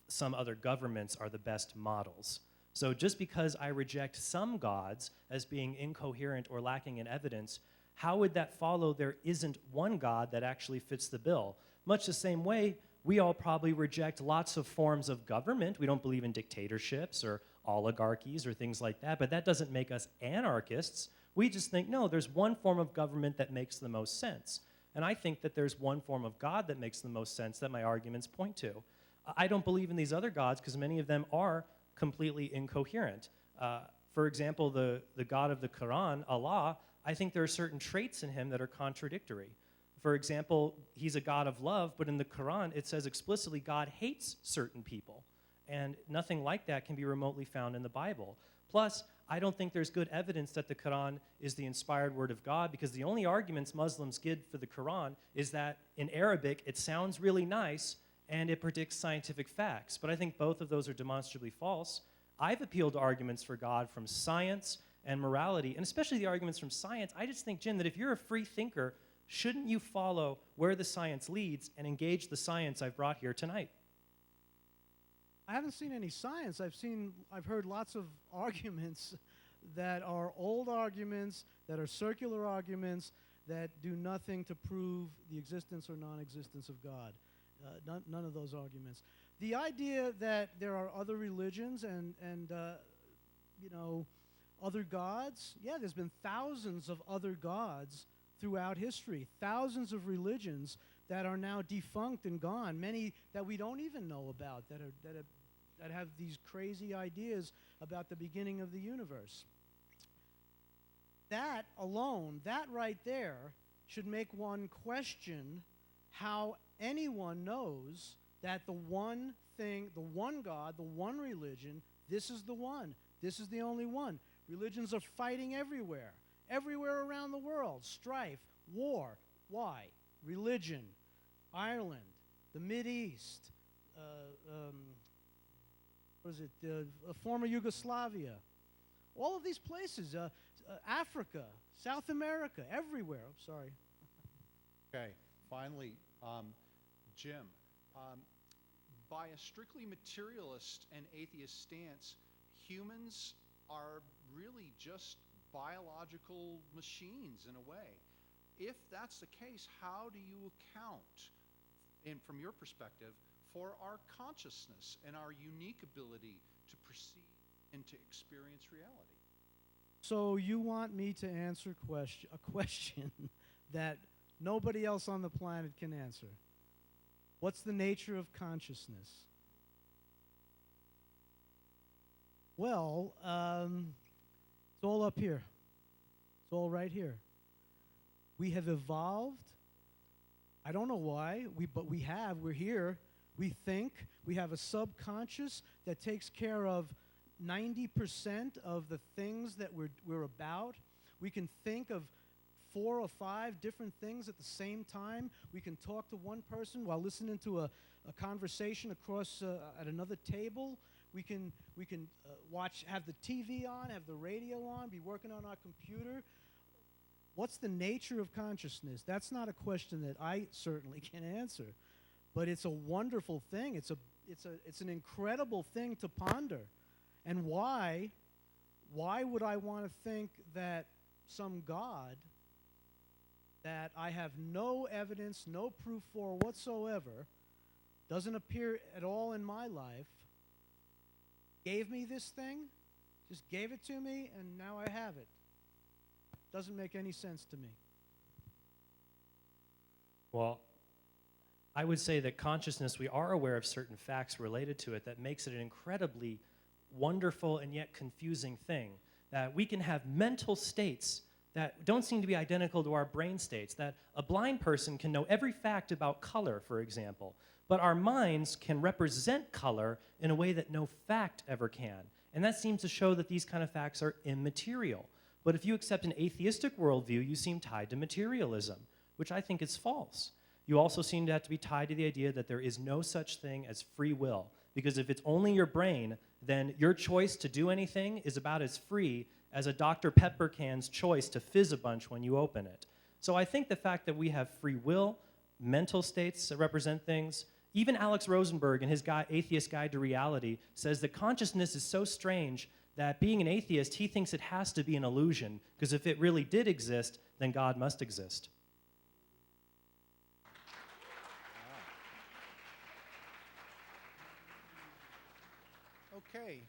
some other governments are the best models. So just because I reject some gods as being incoherent or lacking in evidence, how would that follow there isn't one God that actually fits the bill? Much the same way, we all probably reject lots of forms of government. We don't believe in dictatorships or oligarchies or things like that, but that doesn't make us anarchists. We just think, no, there's one form of government that makes the most sense. And I think that there's one form of God that makes the most sense that my arguments point to. I don't believe in these other gods because many of them are completely incoherent. For example, the God of the Quran, Allah, I think there are certain traits in him that are contradictory. For example, he's a God of love, but in the Quran it says explicitly God hates certain people. And nothing like that can be remotely found in the Bible. Plus, I don't think there's good evidence that the Quran is the inspired word of God, because the only arguments Muslims give for the Quran is that in Arabic it sounds really nice and it predicts scientific facts. But I think both of those are demonstrably false. I've appealed to arguments for God from science and morality, and especially the arguments from science. I just think, Jim, that if you're a free thinker, shouldn't you follow where the science leads and engage the science I've brought here tonight? I haven't seen any science. I've heard lots of arguments that are old arguments, that are circular arguments, that do nothing to prove the existence or non-existence of God. None of those arguments. The idea that there are other religions and other gods, yeah, there's been thousands of other gods throughout history, thousands of religions that are now defunct and gone, many that we don't even know about, that have these crazy ideas about the beginning of the universe. That alone, that right there, should make one question how anyone knows that the one thing, the one God, the one religion, this is the one. This is the only one. Religions are fighting everywhere around the world. Strife, war. Why? Religion. Ireland, the Mideast, former Yugoslavia. All of these places, Africa, South America, everywhere. I'm sorry. Okay, finally, Jim, by a strictly materialist and atheist stance, humans are really just biological machines in a way. If that's the case, how do you account, from your perspective, for our consciousness and our unique ability to perceive and to experience reality? So you want me to answer a question that nobody else on the planet can answer. What's the nature of consciousness? Well, it's all up here. It's all right here. We have evolved. I don't know why, but we have. We're here. We think. We have a subconscious that takes care of 90% of the things that we're about. We can think of 4 or 5 different things at the same time. We can talk to one person while listening to a conversation across at another table. We can have the TV on, have the radio on, be working on our computer. What's the nature of consciousness? That's not a question that I certainly can answer, but it's a wonderful thing. It's an incredible thing to ponder. And why would I want to think that some God that I have no evidence, no proof for whatsoever, doesn't appear at all in my life, gave me this thing, just gave it to me, and now I have it? Doesn't make any sense to me. Well, I would say that consciousness, we are aware of certain facts related to it that makes it an incredibly wonderful and yet confusing thing. That we can have mental states that don't seem to be identical to our brain states. That a blind person can know every fact about color, for example, but our minds can represent color in a way that no fact ever can. And that seems to show that these kind of facts are immaterial. But if you accept an atheistic worldview, you seem tied to materialism, which I think is false. You also seem to have to be tied to the idea that there is no such thing as free will, because if it's only your brain, then your choice to do anything is about as free as a Dr. Pepper can's choice to fizz a bunch when you open it. So I think the fact that we have free will, mental states that represent things, even Alex Rosenberg in his Atheist Guide to Reality says that consciousness is so strange that being an atheist, he thinks it has to be an illusion, because if it really did exist, then God must exist. Okay,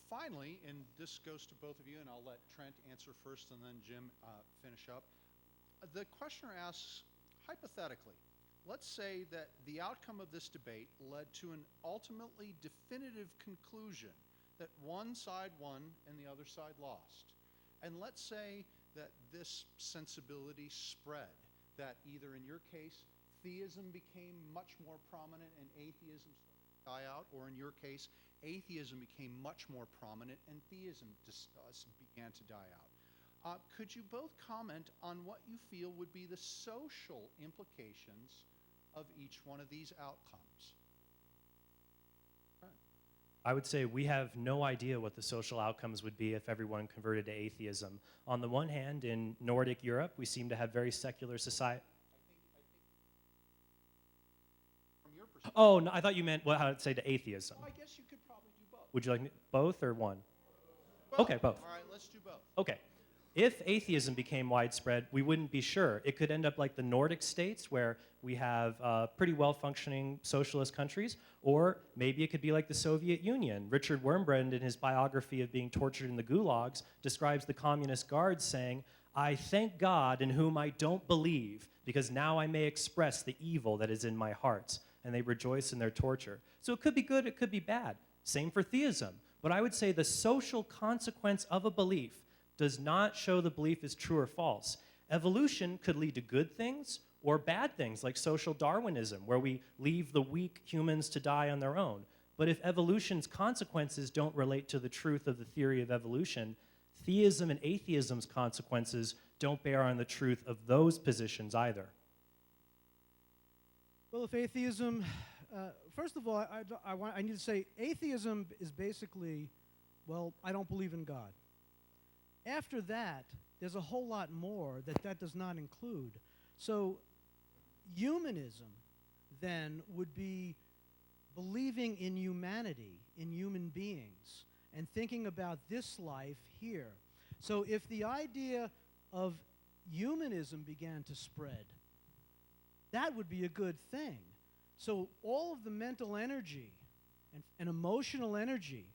finally, and this goes to both of you, and I'll let Trent answer first and then Jim finish up. The questioner asks, hypothetically, let's say that the outcome of this debate led to an ultimately definitive conclusion that one side won and the other side lost. And let's say that this sensibility spread, that either in your case, theism became much more prominent and atheism started die out, or in your case, atheism became much more prominent and theism began to die out. Could you both comment on what you feel would be the social implications of each one of these outcomes? I would say we have no idea what the social outcomes would be if everyone converted to atheism. On the one hand, in Nordic Europe, we seem to have very secular society. From your perspective. Oh, no, I thought you meant how to say to atheism. Well, I guess you could probably do both. Would you like both or one? Both. Okay, both. All right, let's do both. Okay. If atheism became widespread, we wouldn't be sure. It could end up like the Nordic states, where we have pretty well-functioning socialist countries, or maybe it could be like the Soviet Union. Richard Wurmbrand, in his biography of being tortured in the gulags, describes the communist guards saying, "I thank God in whom I don't believe, because now I may express the evil that is in my heart." And they rejoice in their torture. So it could be good, it could be bad. Same for theism. But I would say the social consequence of a belief does not show the belief is true or false. Evolution could lead to good things or bad things, like social Darwinism, where we leave the weak humans to die on their own. But if evolution's consequences don't relate to the truth of the theory of evolution, theism and atheism's consequences don't bear on the truth of those positions either. Well, if atheism, first of all, I need to say atheism is basically, well, I don't believe in God. After that, there's a whole lot more that does not include. So humanism then would be believing in humanity, in human beings, and thinking about this life here. So if the idea of humanism began to spread, that would be a good thing. So all of the mental energy and emotional energy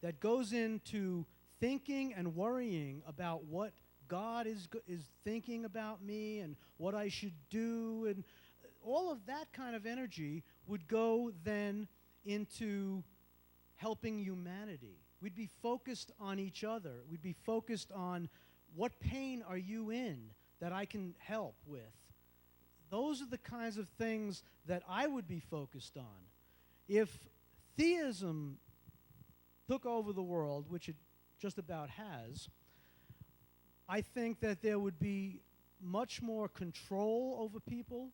that goes into thinking and worrying about what God is thinking about me and what I should do, and all of that kind of energy would go then into helping humanity. We'd be focused on each other. We'd be focused on what pain are you in that I can help with. Those are the kinds of things that I would be focused on. If theism took over the world, which it just about has, I think that there would be much more control over people,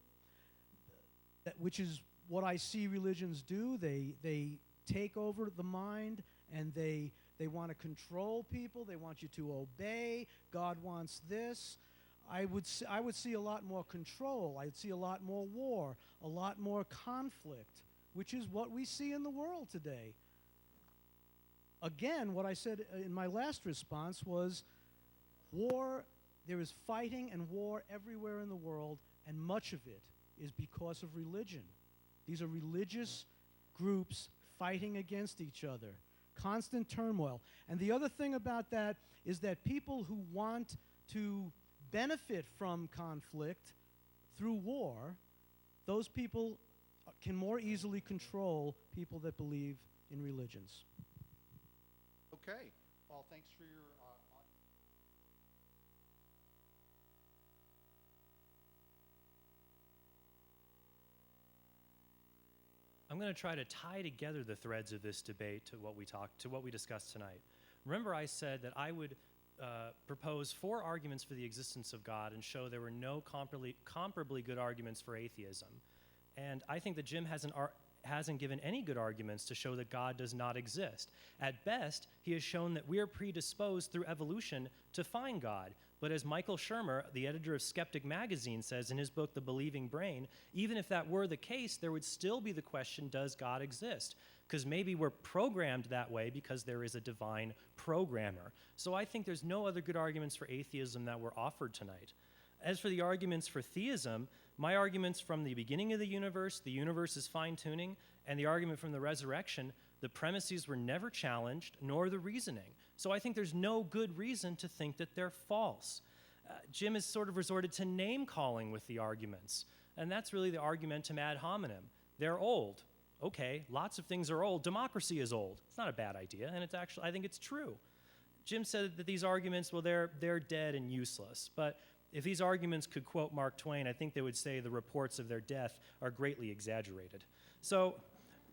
which is what I see religions do. They take over the mind, and they want to control people. They want you to obey. God wants this. I would see a lot more control. I'd see a lot more war, a lot more conflict, which is what we see in the world today. Again, what I said in my last response was war, there is fighting and war everywhere in the world, and much of it is because of religion. These are religious groups fighting against each other, constant turmoil. And the other thing about that is that people who want to benefit from conflict through war, those people can more easily control people that believe in religions. Okay. Well, thanks for your. I'm going to try to tie together the threads of this debate to what we discussed tonight. Remember, I said that I would propose 4 arguments for the existence of God and show there were no comparably good arguments for atheism. And I think that Jim hasn't given any good arguments to show that God does not exist. At best, he has shown that we are predisposed through evolution to find God. But as Michael Shermer, the editor of Skeptic Magazine, says in his book, The Believing Brain, even if that were the case, there would still be the question, does God exist? Because maybe we're programmed that way because there is a divine programmer. So I think there's no other good arguments for atheism that were offered tonight. As for the arguments for theism, my arguments from the beginning of the universe is fine-tuning, and the argument from the resurrection, the premises were never challenged, nor the reasoning. So I think there's no good reason to think that they're false. Jim has sort of resorted to name-calling with the arguments, and that's really the argumentum ad hominem. They're old. Okay, lots of things are old. Democracy is old. It's not a bad idea, and I think it's true. Jim said that these arguments, well, they're dead and useless, but if these arguments could quote Mark Twain, I think they would say the reports of their death are greatly exaggerated. So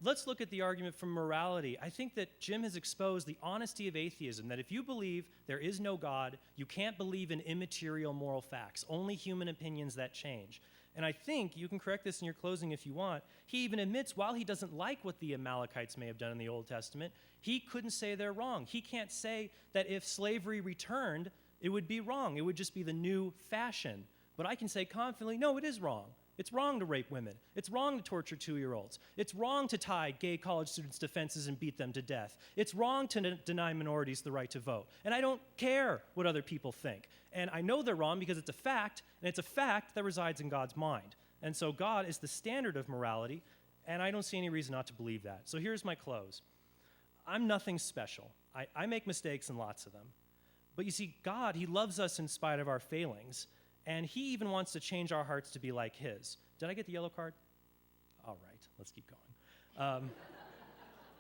let's look at the argument from morality. I think that Jim has exposed the honesty of atheism, that if you believe there is no God, you can't believe in immaterial moral facts, only human opinions that change. And I think, you can correct this in your closing if you want, he even admits while he doesn't like what the Amalekites may have done in the Old Testament, he couldn't say they're wrong. He can't say that if slavery returned, it would be wrong. It would just be the new fashion. But I can say confidently, no, it is wrong. It's wrong to rape women. It's wrong to torture 2-year-olds. It's wrong to tie gay college students to fences and beat them to death. It's wrong to deny minorities the right to vote. And I don't care what other people think. And I know they're wrong because it's a fact, and it's a fact that resides in God's mind. And so God is the standard of morality, and I don't see any reason not to believe that. So here's my close. I'm nothing special. I make mistakes and lots of them. But you see, God, he loves us in spite of our failings. And he even wants to change our hearts to be like his. Did I get the yellow card? All right, let's keep going.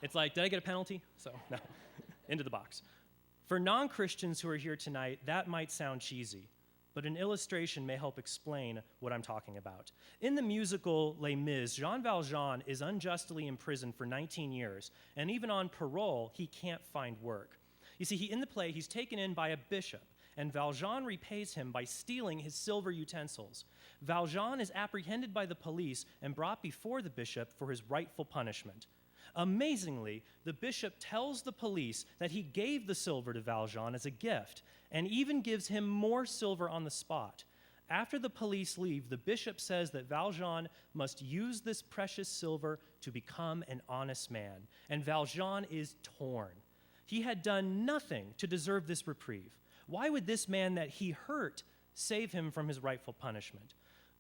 It's like, did I get a penalty? So, no, into the box. For non-Christians who are here tonight, that might sound cheesy, but an illustration may help explain what I'm talking about. In the musical Les Mis, Jean Valjean is unjustly imprisoned for 19 years, and even on parole, he can't find work. You see, in the play, he's taken in by a bishop, and Valjean repays him by stealing his silver utensils. Valjean is apprehended by the police and brought before the bishop for his rightful punishment. Amazingly, the bishop tells the police that he gave the silver to Valjean as a gift, and even gives him more silver on the spot. After the police leave, the bishop says that Valjean must use this precious silver to become an honest man, and Valjean is torn. He had done nothing to deserve this reprieve. Why would this man that he hurt save him from his rightful punishment?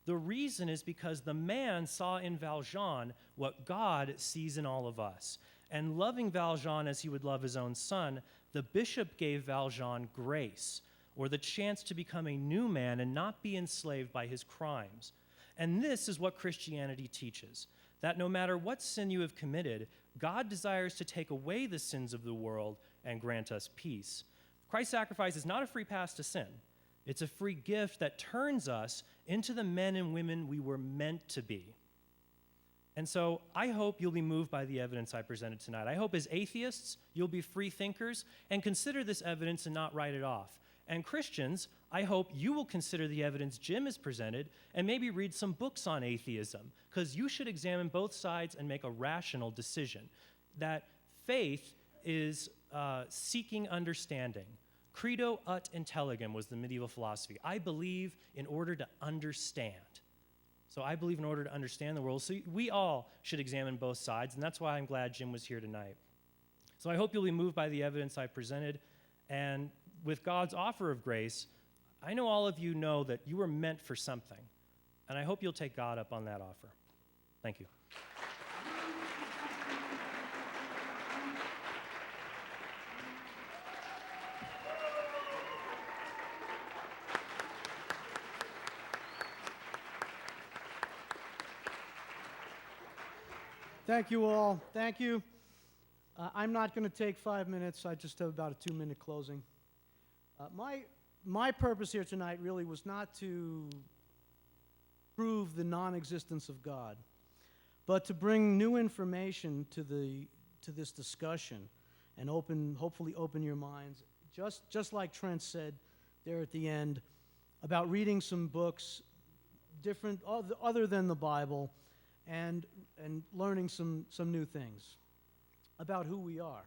The reason is because the man saw in Valjean what God sees in all of us. And loving Valjean as he would love his own son, the bishop gave Valjean grace, or the chance to become a new man and not be enslaved by his crimes. And this is what Christianity teaches, that no matter what sin you have committed, God desires to take away the sins of the world and grant us peace. Christ's sacrifice is not a free pass to sin. It's a free gift that turns us into the men and women we were meant to be. And so I hope you'll be moved by the evidence I presented tonight. I hope as atheists, you'll be free thinkers and consider this evidence and not write it off. And Christians, I hope you will consider the evidence Jim has presented and maybe read some books on atheism, because you should examine both sides and make a rational decision. That faith is seeking understanding. Credo ut intelligam was the medieval philosophy. I believe in order to understand. So I believe in order to understand the world. So we all should examine both sides, and that's why I'm glad Jim was here tonight. So I hope you'll be moved by the evidence I presented, and with God's offer of grace, I know all of you know that you were meant for something, and I hope you'll take God up on that offer. Thank you. Thank you all. Thank you. I'm not going to take 5 minutes. I just have about a 2-minute closing. My purpose here tonight really was not to prove the non-existence of God, but to bring new information to this discussion and hopefully open your minds. Just like Trent said there at the end about reading some books different other than the Bible, and learning some new things about who we are.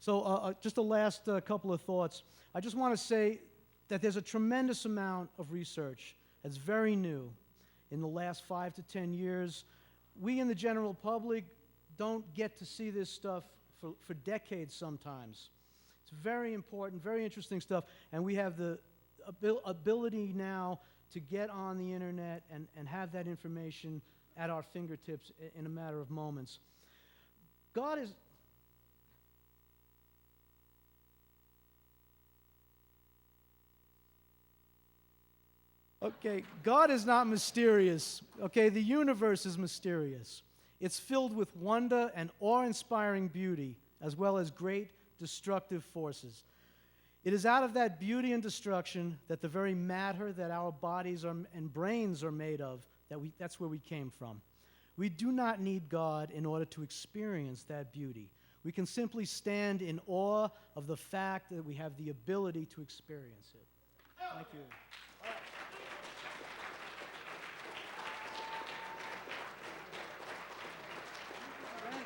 So just the last couple of thoughts. I just want to say that there's a tremendous amount of research that's very new in the last 5 to 10 years. We in the general public don't get to see this stuff for decades sometimes. It's very important, very interesting stuff, and we have the ability now to get on the internet and have that information at our fingertips in a matter of moments. God is... Okay, God is not mysterious. Okay, the universe is mysterious. It's filled with wonder and awe-inspiring beauty, as well as great destructive forces. It is out of that beauty and destruction that the very matter that our bodies and brains are made of, that's where we came from. We do not need God in order to experience that beauty. We can simply stand in awe of the fact that we have the ability to experience it. Thank you.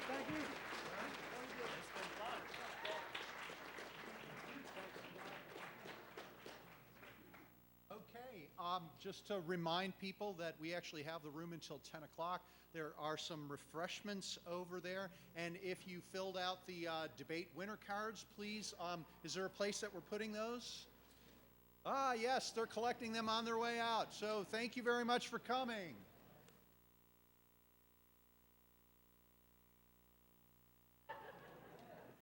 Thank you. Okay, just to remind people that we actually have the room until 10 o'clock. There are some refreshments over there. And if you filled out the debate winner cards, please, is there a place that we're putting those? Ah, yes, they're collecting them on their way out. So thank you very much for coming.